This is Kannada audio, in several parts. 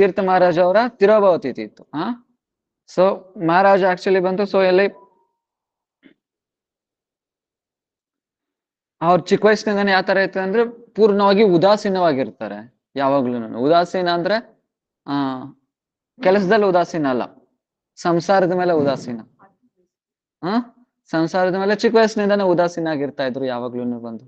ತೀರ್ಥ ಮಹಾರಾಜ ಅವರ ತಿರೋಭಾವ ತಿಥಿ ಇತ್ತು. ಸೊ ಮಹಾರಾಜ ಆಕ್ಚುಲಿ ಬಂತು, ಸೊ ಎಲ್ಲಿ ಅವ್ರ ಚಿಕ್ಕ ವಯಸ್ಸಿನಿಂದಾನೆ ಯಾವ ತರ ಇರ್ತದೆ ಅಂದ್ರೆ ಪೂರ್ಣವಾಗಿ ಉದಾಸೀನವಾಗಿರ್ತಾರೆ. ಯಾವಾಗ್ಲೂ ಉದಾಸೀನ ಅಂದ್ರೆ ಕೆಲಸದಲ್ಲಿ ಉದಾಸೀನ ಅಲ್ಲ, ಸಂಸಾರದ ಮೇಲೆ ಉದಾಸೀನ. ಸಂಸಾರದ ಮೇಲೆ ಚಿಕ್ಕ ವಯಸ್ಸಿನಿಂದಾನೆ ಉದಾಸೀನ ಆಗಿರ್ತಾ ಇದ್ರು ಯಾವಾಗ್ಲೂ ಬಂದು.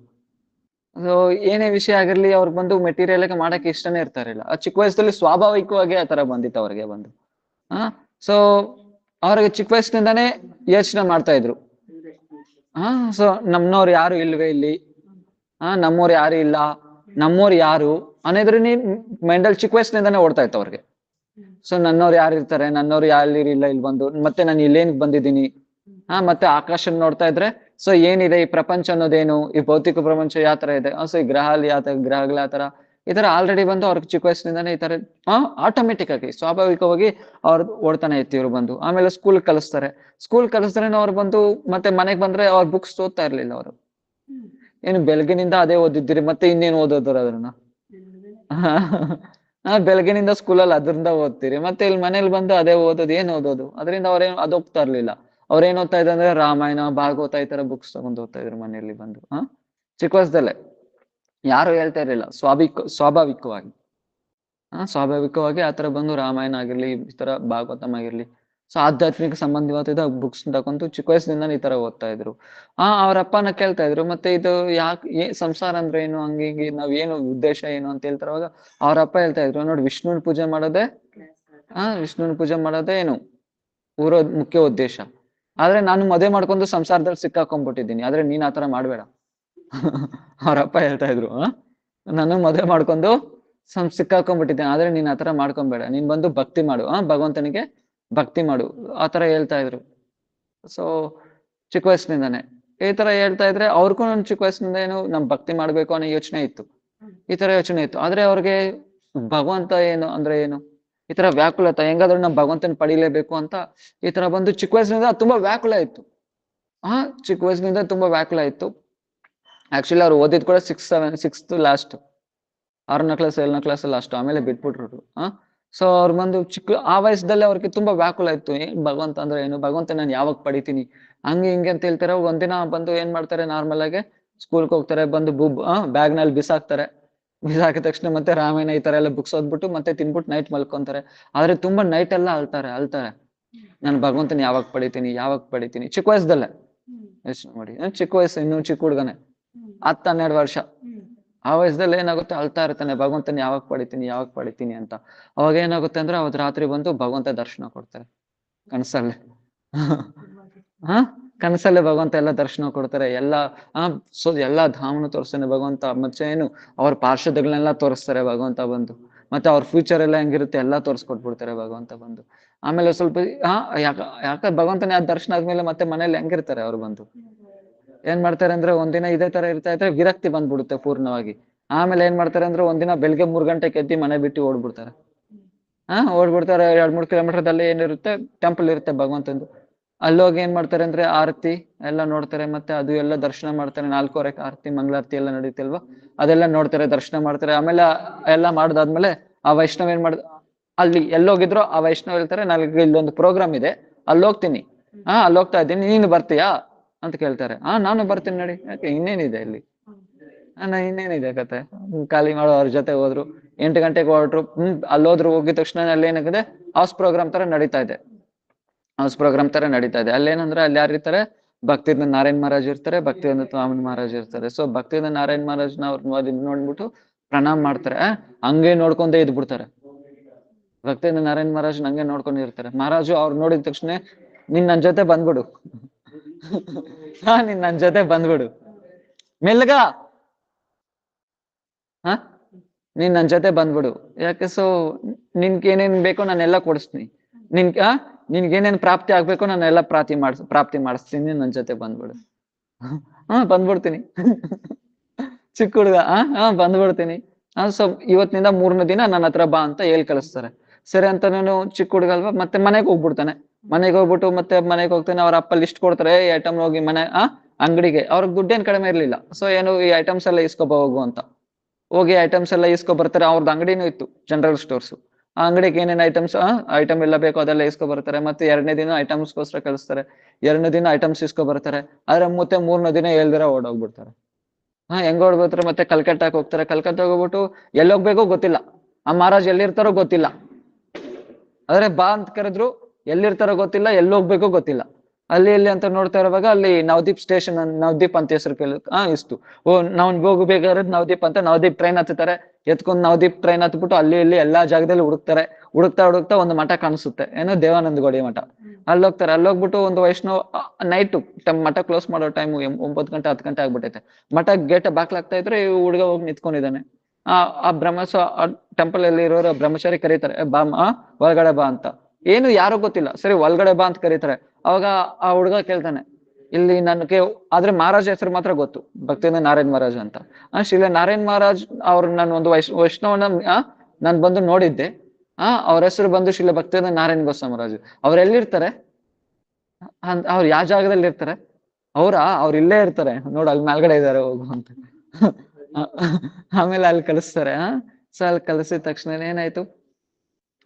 ಸೊ ಏನೇ ವಿಷಯ ಆಗಿರ್ಲಿ ಅವ್ರಿಗೆ ಬಂದು ಮೆಟೀರಿಯಲ್ ಮಾಡಕ್ಕೆ ಇಷ್ಟನೇ ಇರ್ತಾ ಇರಲಿಲ್ಲ. ಆ ಚಿಕ್ಕ ವಯಸ್ಸಲ್ಲಿ ಸ್ವಾಭಾವಿಕವಾಗಿ ಆ ತರ ಬಂದಿತ್ತು ಅವ್ರಿಗೆ ಬಂದು. ಸೊ ಅವ್ರಿಗೆ ಚಿಕ್ಕ ವಯಸ್ಸಿನಿಂದಾನೇ ಯೋಚನೆ ಮಾಡ್ತಾ ಇದ್ರು, ಸೊ ನಮ್ಮನವ್ರು ಯಾರು ಇಲ್ವೇ ಇಲ್ಲಿ, ನಮ್ಮವ್ರು ಯಾರು ಇಲ್ಲ, ನಮ್ಮವ್ರು ಯಾರು ಅನ್ನೋದ್ರ ಮೈಂಡಲ್ಲಿ ಚಿಕ್ಕ ವಯಸ್ಸಿನಿಂದಾನೇ ಓಡ್ತಾ ಇತ್ತು ಅವ್ರಿಗೆ. ಸೊ ನನ್ನವ್ರು ಯಾರು ಇರ್ತಾರೆ, ನನ್ನವ್ರು ಯಾರಿಲ್ಲ ಇಲ್ಲಿ ಬಂದು, ಮತ್ತೆ ನಾನು ಇಲ್ಲೇನ್ ಬಂದಿದ್ದೀನಿ, ಮತ್ತೆ ಆಕಾಶ ನೋಡ್ತಾ ಇದ್ರೆ ಸೊ ಏನಿದೆ ಈ ಪ್ರಪಂಚ ಅನ್ನೋದೇನು, ಈ ಭೌತಿಕ ಪ್ರಪಂಚ ಯಾವ ತರ ಇದೆ, ಸೊ ಈ ಗ್ರಹಗಳು ಯಾವ ತರ ಈ ತರ ಆಲ್ರೆಡಿ ಬಂದು ಅವ್ರಿಗೆ ಚಿಕ್ಕ ವಯಸ್ಸಿನಿಂದಾನೇ ಈ ತರ ಆಟೋಮೆಟಿಕ್ ಆಗಿ ಸ್ವಾಭಾವಿಕವಾಗಿ ಅವ್ರು ಓಡ್ತಾನೆ ಇತ್ತು ಇವ್ರು ಬಂದು. ಆಮೇಲೆ ಸ್ಕೂಲ್ ಕಲಿಸ್ತಾರೆ, ಸ್ಕೂಲ್ ಕಲಿಸ್ತಾರೆ ಅವ್ರು ಬಂದು ಮತ್ತೆ ಮನೆಗ್ ಬಂದ್ರೆ ಅವ್ರ ಬುಕ್ಸ್ ಓದ್ತಾ ಇರ್ಲಿಲ್ಲ ಅವರು. ಏನು ಬೆಳಗಿನಿಂದ ಅದೇ ಓದಿದ್ದೀರಿ, ಮತ್ತೆ ಇನ್ನೇನು ಓದೋದ್ರ ಅದನ್ನ ಬೆಳಗಿನಿಂದ ಸ್ಕೂಲಲ್ಲಿ ಅದ್ರಿಂದ ಓದ್ತೀರಿ, ಮತ್ತೆ ಇಲ್ಲಿ ಮನೇಲಿ ಬಂದು ಅದೇ ಓದೋದು, ಏನ್ ಓದೋದು, ಅದರಿಂದ ಅವ್ರೇನು ಅದು ಹೋಗ್ತಾ ಇರ್ಲಿಲ್ಲ. ಅವ್ರೇನ್ ಓದ್ತಾ ಇದ್ರು ಅಂದ್ರೆ ರಾಮಾಯಣ, ಭಾಗವತ ಈ ತರ ಬುಕ್ಸ್ ತಗೊಂಡು ಓದ್ತಾ ಇದ್ರು ಮನೆಯಲ್ಲಿ ಬಂದು. ಚಿಕ್ಕ ವಯಸ್ಸದಲ್ಲೇ ಯಾರು ಹೇಳ್ತಾ ಇರ್ಲಿಲ್ಲ, ಸ್ವಾಭಾವಿಕವಾಗಿ ಸ್ವಾಭಾವಿಕವಾಗಿ ಆತರ ಬಂದು ರಾಮಾಯಣ ಆಗಿರ್ಲಿ, ಈ ತರ ಭಾಗವತಂ ಆಗಿರ್ಲಿ, ಸೊ ಆಧ್ಯಾತ್ಮಿಕ ಸಂಬಂಧಿವಾದ ಬುಕ್ಸ್ ತಗೊಂಡು ಚಿಕ್ಕ ವಯಸ್ಸಿನಿಂದ ಈ ತರ ಓದ್ತಾ ಇದ್ರು. ಅವ್ರ ಅಪ್ಪನ ಕೇಳ್ತಾ ಇದ್ರು, ಮತ್ತೆ ಇದು ಯಾಕೆ ಸಂಸಾರ ಅಂದ್ರೆ ಏನು, ಹಂಗೆ ಹಿಂಗೆ ನಾವ್ ಏನು ಉದ್ದೇಶ ಏನು ಅಂತ ಹೇಳ್ತಾರವಾಗ ಅವ್ರ ಅಪ್ಪ ಹೇಳ್ತಾ ಇದ್ರು, ನೋಡಿ ವಿಷ್ಣುವಿನ ಪೂಜೆ ಮಾಡೋದೇ ವಿಷ್ಣುವಿನ ಪೂಜೆ ಮಾಡೋದೇ ಏನು ಮುಖ್ಯ ಉದ್ದೇಶ. ಆದ್ರೆ ನಾನು ಮದುವೆ ಮಾಡ್ಕೊಂಡು ಸಂಸಾರದಲ್ಲಿ ಸಿಕ್ಕಾಕೊಂಡ್ಬಿಟ್ಟಿದ್ದೀನಿ, ಆದ್ರೆ ನೀನ್ ಆತರ ಮಾಡ್ಬೇಡ ಅವ್ರಪ್ಪ ಹೇಳ್ತಾ ಇದ್ರು. ನಾನು ಮದುವೆ ಮಾಡ್ಕೊಂಡು ಸಿಕ್ಕಾಕೊಂಡ್ಬಿಟ್ಟಿದ್ದೇನೆ, ಆದ್ರೆ ನೀನ್ ಆತರ ಮಾಡ್ಕೊಂಬೇಡ, ನೀನ್ ಬಂದು ಭಕ್ತಿ ಮಾಡು, ಭಗವಂತನಿಗೆ ಭಕ್ತಿ ಮಾಡು, ಆತರ ಹೇಳ್ತಾ ಇದ್ರು. ಸೊ ಚಿಕ್ಕ ವಯಸ್ಸಿನಿಂದಾನೆ ಈ ತರ ಹೇಳ್ತಾ ಇದ್ರೆ ಅವ್ರಿಗೂ ನನ್ ಚಿಕ್ಕ ವಯಸ್ಸಿನಿಂದ ಏನು ನಮ್ ಭಕ್ತಿ ಮಾಡ್ಬೇಕು ಅನ್ನೋ ಯೋಚನೆ ಇತ್ತು, ಈ ತರ ಯೋಚನೆ ಇತ್ತು. ಆದ್ರೆ ಅವ್ರಿಗೆ ಭಗವಂತ ಏನು ಅಂದ್ರೆ ಏನು, ಈ ತರ ವ್ಯಾಕುಲತೆ, ಹೆಂಗಾದ್ರೂ ನಮ್ ಭಗವಂತನ ಪಡಿಲೇಬೇಕು ಅಂತ ಈ ತರ ಬಂದು ಚಿಕ್ಕ ವಯಸ್ಸಿನಿಂದ ತುಂಬಾ ವ್ಯಾಕುಲ ಇತ್ತು. ಚಿಕ್ಕ ವಯಸ್ಸಿನಿಂದ ತುಂಬಾ ವ್ಯಾಕುಲ ಇತ್ತು. ಆಕ್ಚುಲಿ ಅವ್ರು ಓದಿದ್ ಕೂಡ ಸಿಕ್ಸ್ತ್ ಲಾಸ್ಟ್, 6ನೇ ಕ್ಲಾಸ್ 7ನೇ ಕ್ಲಾಸ್ ಲಾಸ್ಟ್, ಆಮೇಲೆ ಬಿಟ್ಬಿಟ್ರು. ಸೊ ಅವ್ರು ಬಂದು ಆ ವಯಸ್ಸದಲ್ಲೇ ಅವ್ರಿಗೆ ತುಂಬಾ ವ್ಯಾಕುಲ ಇತ್ತು, ಭಗವಂತ ಅಂದ್ರೆ ಏನು, ಭಗವಂತ ನಾನು ಯಾವಾಗ ಪಡಿತೀನಿ, ಹಂಗೆ ಹಿಂಗೆ ಅಂತ ಹೇಳ್ತಾರೆ. ಒಂದಿನ ಬಂದು ಏನ್ ಮಾಡ್ತಾರೆ, ನಾರ್ಮಲ್ ಆಗಿ ಸ್ಕೂಲ್ಗೆ ಹೋಗ್ತಾರೆ, ಬಂದು ಬ್ಯಾಗ್ ನಲ್ಲಿ ಬಿಸಾಕ್ತಾರೆ, ಬಿಸಾಕಿದ ತಕ್ಷಣ ಮತ್ತೆ ರಾಮಾಯಣ ಈ ತರ ಎಲ್ಲ ಬುಕ್ಸ್ ಓದ್ಬಿಟ್ಟು ಮತ್ತೆ ತಿನ್ಬಿಟ್ಟು ನೈಟ್ ಮಲ್ಕೊಂತಾರೆ. ಆದ್ರೆ ತುಂಬಾ ನೈಟ್ ಎಲ್ಲ ಅಳ್ತಾರೆ, ನಾನು ಭಗವಂತನ ಯಾವಾಗ ಪಡಿತೀನಿ ಚಿಕ್ಕ ವಯಸ್ಸದಲ್ಲೇ ಯೋಚನೆ ಮಾಡಿ. ಚಿಕ್ಕ ವಯಸ್ಸು, ಇನ್ನು ಚಿಕ್ಕ ಹುಡುಗನೆ, 10-12 ವರ್ಷ, ಆ ವಯಸ್ಸದಲ್ಲಿ ಏನಾಗುತ್ತೆ, ಅಳ್ತಾ ಇರ್ತಾನೆ ಭಗವಂತನ ಯಾವಾಗ ಪಡಿತೀನಿ ಅಂತ. ಅವಾಗ ಏನಾಗುತ್ತೆ ಅಂದ್ರೆ ಅವತ್ತು ರಾತ್ರಿ ಬಂದು ಭಗವಂತ ದರ್ಶನ ಕೊಡ್ತಾರೆ ಕನಸಲ್ಲೇ. ಕನಸಲ್ಲೇ ಭಗವಂತ ಎಲ್ಲ ದರ್ಶನ ಕೊಡ್ತಾರೆ, ಎಲ್ಲಾ ಧಾಮನು ತೋರಿಸ್ತಾನೆ ಭಗವಂತ. ಮತ್ತೆ ಏನು ಅವ್ರ ಪಾರ್ಶ್ವಗಳನ್ನೆಲ್ಲ ತೋರಿಸ್ತಾರೆ ಭಗವಂತ ಬಂದು, ಮತ್ತೆ ಅವ್ರ ಫ್ಯೂಚರ್ ಎಲ್ಲ ಹೆಂಗಿರುತ್ತೆ ಎಲ್ಲ ತೋರಿಸ್ಕೊಟ್ಬಿಡ್ತಾರೆ ಭಗವಂತ ಬಂದು. ಆಮೇಲೆ ಸ್ವಲ್ಪ ಯಾಕ ಭಗವಂತನ ದರ್ಶನ ಆದ್ಮೇಲೆ ಮತ್ತೆ ಮನೇಲಿ ಹೆಂಗಿರ್ತಾರೆ ಅವ್ರು ಬಂದು ಏನ್ ಮಾಡ್ತಾರೆ ಅಂದ್ರೆ, ಒಂದಿನ ಇದೇ ತರ ಇರ್ತಾ ಇದ್ರೆ ವಿರಕ್ತಿ ಬಂದ್ಬಿಡುತ್ತೆ ಪೂರ್ಣವಾಗಿ. ಆಮೇಲೆ ಏನ್ ಮಾಡ್ತಾರೆ ಅಂದ್ರೆ ಒಂದಿನ ಬೆಳಿಗ್ಗೆ 3 ಗಂಟೆಗೆ ಎದ್ದಿ ಮನೆ ಬಿಟ್ಟು ಓಡ್ಬಿಡ್ತಾರೆ. ಓಡ್ಬಿಡ್ತಾರೆ. 2-3 ಕಿಲೋಮೀಟರ್ದಲ್ಲಿ ಏನಿರುತ್ತೆ, ಟೆಂಪಲ್ ಇರುತ್ತೆ ಭಗವಂತಂದು. ಅಲ್ಲೋಗಿ ಏನ್ ಮಾಡ್ತಾರೆ ಅಂದ್ರೆ ಆರತಿ ಎಲ್ಲ ನೋಡ್ತಾರೆ, ಮತ್ತೆ ಅದು ಎಲ್ಲ ದರ್ಶನ ಮಾಡ್ತಾರೆ. 4:15 ಆರತಿ, ಮಂಗಳಾರತಿ ಎಲ್ಲ ನಡೀತಿಲ್ವಾ, ಅದೆಲ್ಲ ನೋಡ್ತಾರೆ, ದರ್ಶನ ಮಾಡ್ತಾರೆ. ಆಮೇಲೆ ಎಲ್ಲ ಮಾಡ್ದಾದ್ಮೇಲೆ ಆ ವೈಷ್ಣವ್ ಏನ್ ಮಾಡ್ ಅಲ್ಲಿ ಎಲ್ಲೋಗಿದ್ರು ಆ ವೈಷ್ಣವ್ ಹೇಳ್ತಾರೆ, ನನಗೆ ಇಲ್ಲೊಂದು ಪ್ರೋಗ್ರಾಮ್ ಇದೆ, ಅಲ್ಲಿ ಹೋಗ್ತೀನಿ, ಅಲ್ಲಿ ಹೋಗ್ತಾ ಇದ್ದೀನಿ, ನೀನು ಬರ್ತೀಯಾ ಅಂತ ಕೇಳ್ತಾರೆ. ನಾನು ಬರ್ತೀನಿ ನಡಿ, ಯಾಕೆ ಇನ್ನೇನಿದೆ ಇಲ್ಲಿ, ಇನ್ನೇನಿದೆ ಕತೆ, ಖಾಲಿ ಮಾಡೋ ಅವ್ರ ಜೊತೆ ಹೋದ್ರು. 8 ಗಂಟೆಗೆ ಹೊರಟ್ರು. ಅಲ್ಲಿ ಹೋಗಿದ ತಕ್ಷಣ ಅಲ್ಲಿ ಏನಾಗಿದೆ, ಹೌಸ್ ಪ್ರೋಗ್ರಾಮ್ ತರ ನಡೀತಾ ಇದೆ. ಅಲ್ಲೇನಂದ್ರೆ ಅಲ್ಲಿ ಯಾರಿರ್ತಾರೆ, ಭಕ್ತಿಯಿಂದ ನಾರಾಯಣ್ ಮಹಾರಾಜ್ ಇರ್ತಾರೆ, ಭಕ್ತಿಯಿಂದ ವಾಮನ ಮಹಾರಾಜ್ ಇರ್ತಾರೆ. ಸೊ ಭಕ್ತಿಯಿಂದ ನಾರಾಯಣ್ ಮಹಾರಾಜ್ನ ಅವ್ರು ನೋಡ್ಬಿಟ್ಟು ಪ್ರಣಾಮ್ ಮಾಡ್ತಾರೆ, ಹಂಗೆ ನೋಡ್ಕೊಂಡೇ ಇದ್ ಬಿಡ್ತಾರೆ. ಭಕ್ತಿಯಿಂದ ನಾರಾಯಣ್ ಮಹಾರಾಜ್ ಹಂಗೆ ನೋಡ್ಕೊಂಡಿರ್ತಾರೆ. ಮಹಾರಾಜು ಅವ್ರು ನೋಡಿದ ತಕ್ಷಣ, ನೀನ್ ನನ್ ಜೊತೆ ಬಂದ್ಬಿಡು ನೀನ್ ನನ್ ಜೊತೆ ಬಂದ್ಬಿಡು ಮೆಲ್ಗ, ನೀನ್ ನನ್ ಜೊತೆ ಬಂದ್ಬಿಡು, ಯಾಕೆ, ಸೊ ನಿನ್ಗೆ ಏನೇನ್ ಬೇಕೋ ನಾನೆಲ್ಲ ಕೊಡಿಸ್ತೀನಿ, ನಿನ್ಗೇನೇನ್ ಪ್ರಾಪ್ತಿ ಆಗ್ಬೇಕು ನಾನೆಲ್ಲ ಪ್ರಾಪ್ತಿ ಮಾಡಿಸ್ತೀನಿ, ನನ್ ಜೊತೆ ಬಂದ್ಬಿಡು. ಬಂದ್ಬಿಡ್ತೀನಿ ಚಿಕ್ಕ ಹುಡುಗ, ಬಂದ್ಬಿಡ್ತೀನಿ. ಸೊ ಇವತ್ತಿನಿಂದ 3ನೇ ದಿನ ನನ್ನ ಹತ್ರ ಬಾ ಅಂತ ಹೇಳಿ ಕಳಿಸ್ತಾರೆ. ಸರಿ ಅಂತ ನಾನು ಚಿಕ್ಕ ಹುಡುಗ ಅಲ್ವಾ, ಮತ್ತೆ ಮನೆಗೆ ಹೋಗ್ಬಿಡ್ತಾನೆ. ಮನೆಗೆ ಹೋಗ್ಬಿಟ್ಟು ಮತ್ತೆ ಮನೆಗೆ ಹೋಗ್ತಾನೆ. ಅವ್ರ ಅಪ್ಪ ಲಿಸ್ಟ್ ಕೊಡ್ತಾರೆ, ಈ ಐಟಮ್ ಹೋಗಿ ಅಂಗಡಿಗೆ, ಅವ್ರಿಗೆ ದುಡ್ಡೇನ್ ಕಡಿಮೆ ಇರ್ಲಿಲ್ಲ. ಸೊ ಏನು ಈ ಐಟಮ್ಸ್ ಎಲ್ಲ ಇಸ್ಕೊಬ ಹೋಗು ಅಂತ ಹೋಗಿ ಐಟಮ್ಸ್ ಎಲ್ಲ ಇಸ್ಕೊ ಬರ್ತಾರೆ. ಅವ್ರದ್ದು ಅಂಗಡಿನೂ ಇತ್ತು, ಜನರಲ್ ಸ್ಟೋರ್ಸ್. ಆ ಅಂಗಡಿಗೆ ಏನೇನ್ ಐಟಮ್ ಎಲ್ಲ ಬೇಕು ಅದೆಲ್ಲ ಇಸ್ಕೊ ಬರ್ತಾರೆ. ಮತ್ತೆ 2ನೇ ದಿನ ಐಟಮ್ಸ್ಗೋಸ್ಕರ ಕಳಿಸ್ತಾರೆ. 2ನೇ ದಿನ ಐಟಮ್ಸ್ ಇಸ್ಕೊ ಬರ್ತಾರೆ. ಆದ್ರೆ ಮತ್ತೆ 3ನೇ ದಿನ ಹೇಳ್ದಿರ ಓಡೋಗ್ಬಿಡ್ತಾರೆ. ಹೆಂಗ್ ಓಡ್ಬಿಡ್ತಾರೆ, ಮತ್ತೆ ಕಲ್ಕಟ್ಟಾಕ್ ಹೋಗ್ತಾರೆ. ಕಲ್ಕತ್ತಾಗ ಹೋಗ್ಬಿಟ್ಟು ಎಲ್ಲೋಗ್ಬೇಕೋ ಗೊತ್ತಿಲ್ಲ. ಆ ಮಹಾರಾಜ್ ಎಲ್ಲಿರ್ತಾರೋ ಗೊತ್ತಿಲ್ಲ. ಆದ್ರೆ ಬಾ ಅಂತ ಕರೆದ್ರು, ಎಲ್ಲಿರ್ತಾರೋ ಗೊತ್ತಿಲ್ಲ, ಎಲ್ಲೋಗ್ಬೇಕೋ ಗೊತ್ತಿಲ್ಲ. ಅಲ್ಲಿ ಎಲ್ಲಿ ಅಂತ ನೋಡ್ತಾ ಇರುವಾಗ ಅಲ್ಲಿ ನವದೀಪ್ ಸ್ಟೇಷನ್, ನವದೀಪ್ ಅಂತ ಹೆಸರು ಇಸ್ತು. ನಾವ್ ಹೋಗ್ಬೇಕಾದ್ರೆ ನವದೀಪ್ ಅಂತ, ನವದೀಪ್ ಟ್ರೈನ್ ಹತ್ತಾರೆ. ಎತ್ಕೊಂಡ್ ನವದೀಪ್ ಟ್ರೈನ್ ಹತ್ಬಿಟ್ಟು ಅಲ್ಲಿ ಇಲ್ಲಿ ಎಲ್ಲಾ ಜಾಗದಲ್ಲಿ ಹುಡುಕ್ತಾರೆ. ಹುಡುಕ್ತಾ ಒಂದು ಮಠ ಕಾಣಿಸುತ್ತೆ, ಏನೋ ದೇವಾನಂದ ಗೋಡಿ ಮಠ. ಅಲ್ಲೋಗ್ತಾರೆ. ಅಲ್ಲೋಗ್ಬಿಟ್ಟು ಒಂದು ವೈಷ್ಣವ್ ನೈಟ್ ಮಠ ಕ್ಲೋಸ್ ಮಾಡೋ ಟೈಮ್ 9 ಗಂಟೆ 10 ಗಂಟೆ ಆಗ್ಬಿಟ್ಟೈತೆ. ಮಠ ಗೇಟ್ ಬಾಕ್ಲಾಗ್ತಾ ಇದ್ರೆ ಈ ಹುಡುಗ ಹೋಗಿ ನಿಂತ್ಕೊಂಡಿದ್ದಾನೆ. ಆ ಟೆಂಪಲ್ ಅಲ್ಲಿ ಇರೋರು ಬ್ರಹ್ಮಚಾರಿ ಕರೀತಾರೆ, ಒಳಗಡೆ ಬಾ ಅಂತ. ಏನು ಯಾರು ಗೊತ್ತಿಲ್ಲ, ಸರಿ ಒಳಗಡೆ ಬಾ ಅಂತ ಕರೀತಾರೆ. ಅವಾಗ ಆ ಹುಡುಗ ಕೇಳ್ತಾನೆ, ಇಲ್ಲಿ ನನ್ಗೆ ಆದ್ರೆ ಮಹಾರಾಜ್ ಹೆಸರು ಮಾತ್ರ ಗೊತ್ತು, ಭಕ್ತಿಯಿಂದ ನಾರಾಯಣ್ ಮಹಾರಾಜ್ ಅಂತ. ಶ್ರೀಲ ನಾರಾಯಣ್ ಮಹಾರಾಜ್ ಅವ್ರು ನಾನು ಒಂದು ವೈಷ್ಣವನ ನಾನ್ ಬಂದು ನೋಡಿದ್ದೆ. ಅವ್ರ ಹೆಸರು ಬಂದು ಶ್ರೀಲ ಭಕ್ತಿಯಿಂದ ನಾರಾಯಣ್ ಗೋಸ್ವಾಮಿ ಮಹಾರಾಜ್. ಅವ್ರು ಎಲ್ಲಿರ್ತಾರೆ, ಅವ್ರು ಯಾವ ಜಾಗದಲ್ಲಿ ಇರ್ತಾರೆ? ಅವ್ರು ಇಲ್ಲೇ ಇರ್ತಾರೆ ನೋಡು, ಅಲ್ಲಿ ಮೇಲ್ಗಡೆ ಇದಾರೆ, ಹೋಗು ಅಂತ. ಆಮೇಲೆ ಅಲ್ಲಿ ಕಳಿಸ್ತಾರೆ. ಸೊ ಅಲ್ಲಿ ಕಳಿಸಿದ ತಕ್ಷಣ ಏನಾಯ್ತು,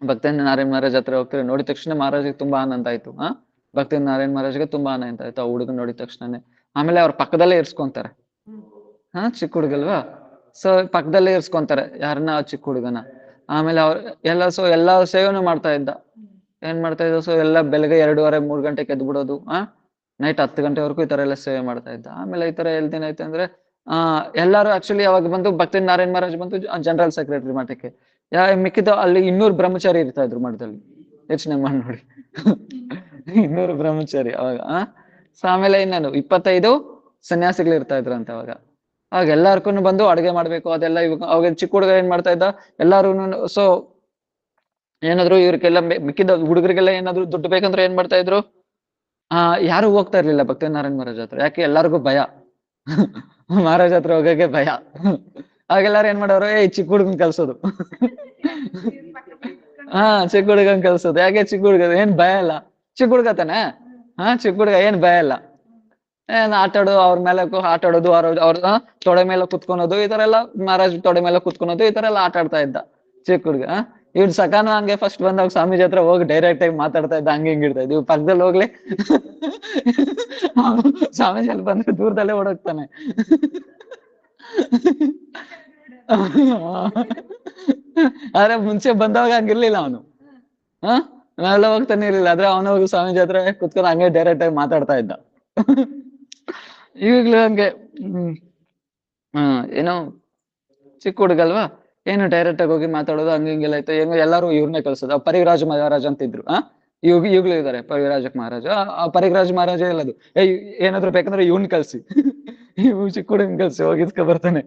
ಭಕ್ತಿಯಿಂದ ನಾರಾಯಣ್ ಮಹಾರಾಜ್ ಹತ್ರ ಹೋಗ್ತಾರೆ. ನೋಡಿದ ತಕ್ಷಣ ಮಹಾರಾಜಿಗೆ ತುಂಬಾ ಆನಂದ ಆಯ್ತು. ಭಕ್ತಿಯಿಂದ ನಾರಾಯಣ್ ಮಹಾರಾಜ್ಗೆ ತುಂಬಾ ಆನಂದ ಆಯ್ತು ಆ ಹುಡುಗ ನೋಡಿದ ತಕ್ಷಣನೇ. ಆಮೇಲೆ ಅವ್ರ ಪಕ್ಕದಲ್ಲೇ ಇರ್ಸ್ಕೊಂತಾರೆ. ಚಿಕ್ಕ ಹುಡುಗಲ್ವಾ, ಸೊ ಪಕ್ಕದಲ್ಲೇ ಇರ್ಸ್ಕೊಂತಾರೆ ಯಾರನ್ನ, ಚಿಕ್ಕ ಹುಡುಗನ. ಆಮೇಲೆ ಎಲ್ಲಾ ಸೇವೆನೂ ಮಾಡ್ತಾ ಇದ್ದ. ಏನ್ ಮಾಡ್ತಾ ಇದ್ದ, ಸೊ ಎಲ್ಲ ಬೆಳಗ್ಗೆ 2:30-3 ಗಂಟೆಗೆ ಎದ್ಬಿಡೋದು, ನೈಟ್ 10 ಗಂಟೆವರೆಗೂ ಈ ತರ ಎಲ್ಲ ಸೇವೆ ಮಾಡ್ತಾ ಇದ್ದ. ಆಮೇಲೆ ಈ ತರ ಏನಾಯ್ತು ಅಂದ್ರೆ, ಎಲ್ಲಾರು ಆಕ್ಚುಲಿ ಅವಾಗ ಬಂದು ಭಕ್ತಿಯಿಂದ ನಾರಾಯಣ್ ಮಹಾರಾಜ್ ಬಂದು ಜನರಲ್ ಸೆಕ್ರೆಟರಿ ಮಠಕ್ಕೆ. ಮಿಕ್ಕಿದ ಅಲ್ಲಿ 200 ಬ್ರಹ್ಮಚಾರಿ ಇರ್ತಾ ಇದ್ರು ಮಠದಲ್ಲಿ. ಯೋಚನೆ ಮಾಡಿ ನೋಡಿ. 200 ಬ್ರಹ್ಮಚಾರಿ ಅವಾಗ. ಸೊ ಆಮೇಲೆ ಇನ್ನೇನು 25 ಸನ್ಯಾಸಿಗಳು ಇರ್ತಾ ಇದ್ರಂತೆ ಅವಾಗ. ಅವಾಗ ಎಲ್ಲಾರ್ಗು ಬಂದು ಅಡುಗೆ ಮಾಡ್ಬೇಕು ಅದೆಲ್ಲ. ಅವಾಗ ಚಿಕ್ಕ ಹುಡುಗ ಏನ್ ಮಾಡ್ತಾ ಇದ್ದ, ಎಲ್ಲಾರು ಸೊ ಏನಾದ್ರು ಇವ್ರಿಗೆಲ್ಲ ಮಿಕ್ಕಿದ ಹುಡುಗರಿಗೆಲ್ಲ ಏನಾದ್ರು ದುಡ್ಡು ಬೇಕಂದ್ರೆ ಏನ್ ಮಾಡ್ತಾ ಇದ್ರು, ಯಾರು ಹೋಗ್ತಾ ಇರ್ಲಿಲ್ಲ ಭಕ್ತಿ ನಾರಾಯಣ್ ಮಹಾರಾಜ್ ಹತ್ರ. ಯಾಕೆ, ಎಲ್ಲಾರ್ಗು ಭಯ. ಮಹಾರಾಜ್ ಹತ್ರ ಹೋಗಕ್ಕೆ ಭಯ. ಅವಾಗೆಲ್ಲಾರು ಏನ್ ಮಾಡೋರು, ಚಿಕ್ಕ ಹುಡುಗನ್ ಕಲ್ಸೋದು. ಚಿಕ್ಕ ಹುಡುಗನ್ ಕಲ್ಸೋದು. ಯಾಕೆ, ಚಿಕ್ಕ ಹುಡುಗ ಏನ್ ಭಯ ಇಲ್ಲ, ಚಿಕ್ಕ ಹುಡುಗ ತಾನೆ. ಚಿಕ್ಕ ಹುಡುಗ ಏನ್ ಭಯ ಇಲ್ಲ. ಆಟಾಡೋದು, ಅವ್ರ ಮೇಲೆ ಆಟಾಡೋದು, ಅವ್ರ ತೊಡೆ ಮೇಲೆ ಕುತ್ಕೊಳೋದು, ಈ ತರ ಎಲ್ಲ. ಮಹಾರಾಜ್ ತೊಡೆ ಮೇಲೆ ಕುತ್ಕೊಳೋದು, ಈ ತರ ಎಲ್ಲ ಆಟ ಆಡ್ತಾ ಇದ್ದ ಚಿಕ್ಕ ಹುಡುಗ. ಇವ್ರು ಸಕಾನು ಹಂಗೆ ಫಸ್ಟ್ ಬಂದಾಗ ಸ್ವಾಮೀಜಿ ಹತ್ರ ಹೋಗಿ ಡೈರೆಕ್ಟ್ ಆಗಿ ಮಾತಾಡ್ತಾ ಇದ್ದ, ಹಂಗೆ ಹಿಂಗಿಡ್ತಾ ಇದ್ದ. ಇವ್ ಪಕ್ಕದಲ್ಲಿ ಹೋಗ್ಲಿ, ಸ್ವಾಮೀಜಿ ಅಲ್ಲಿ ಬಂದ್ರೆ ದೂರದಲ್ಲೇ ಓಡೋಗ್ತಾನೆ. ಆದ್ರೆ ಮುಂಚೆ ಬಂದಾಗ ಹಂಗಿರ್ಲಿಲ್ಲ ಅವನು. ನಾವೆಲ್ಲ ಹೋಗ್ತಾನೆ ಇರ್ಲಿಲ್ಲ. ಆದ್ರೆ ಅವನು ಹೋಗಿ ಸ್ವಾಮೀಜಿ ಹತ್ರ ಕುತ್ಕೊಂಡು ಹಂಗೆ ಡೈರೆಕ್ಟ್ ಆಗಿ ಮಾತಾಡ್ತಾ ಇದ್ದ. ಈಗ್ಲೂ ಹಂಗೆ. ಏನೋ ಚಿಕ್ಕ ಹುಡುಗಲ್ವಾ, ಏನು ಡೈರೆಕ್ಟ್ ಆಗಿ ಹೋಗಿ ಮಾತಾಡೋದು, ಹಂಗ ಹಿಂಗೆಲ್ಲ ಆಯ್ತು. ಹೆಂಗ ಎಲ್ಲಾರು ಇವ್ರನ್ನೇ ಕಳ್ಸೋದು. ಪರಿವ್ರಾಜ್ ಮಹಾರಾಜ್ ಅಂತ ಇದ್ರು. ಈಗ್ಲೂ ಇದಾರೆ ಪರಿವ್ರಾಜ ಮಹಾರಾಜ. ಪರಿವ್ರಾಜ್ ಮಹಾರಾಜ ಎಲ್ಲದು, ಏನಾದ್ರು ಬೇಕಂದ್ರೆ ಇವ್ನ್ ಕಳ್ಸಿ, ಇವ್ ಚಿಕ್ಕ ಹುಡುಗನ್ ಕಳ್ಸಿ ಹೋಗಿಸ್ಕೊ ಬರ್ತಾನೆ.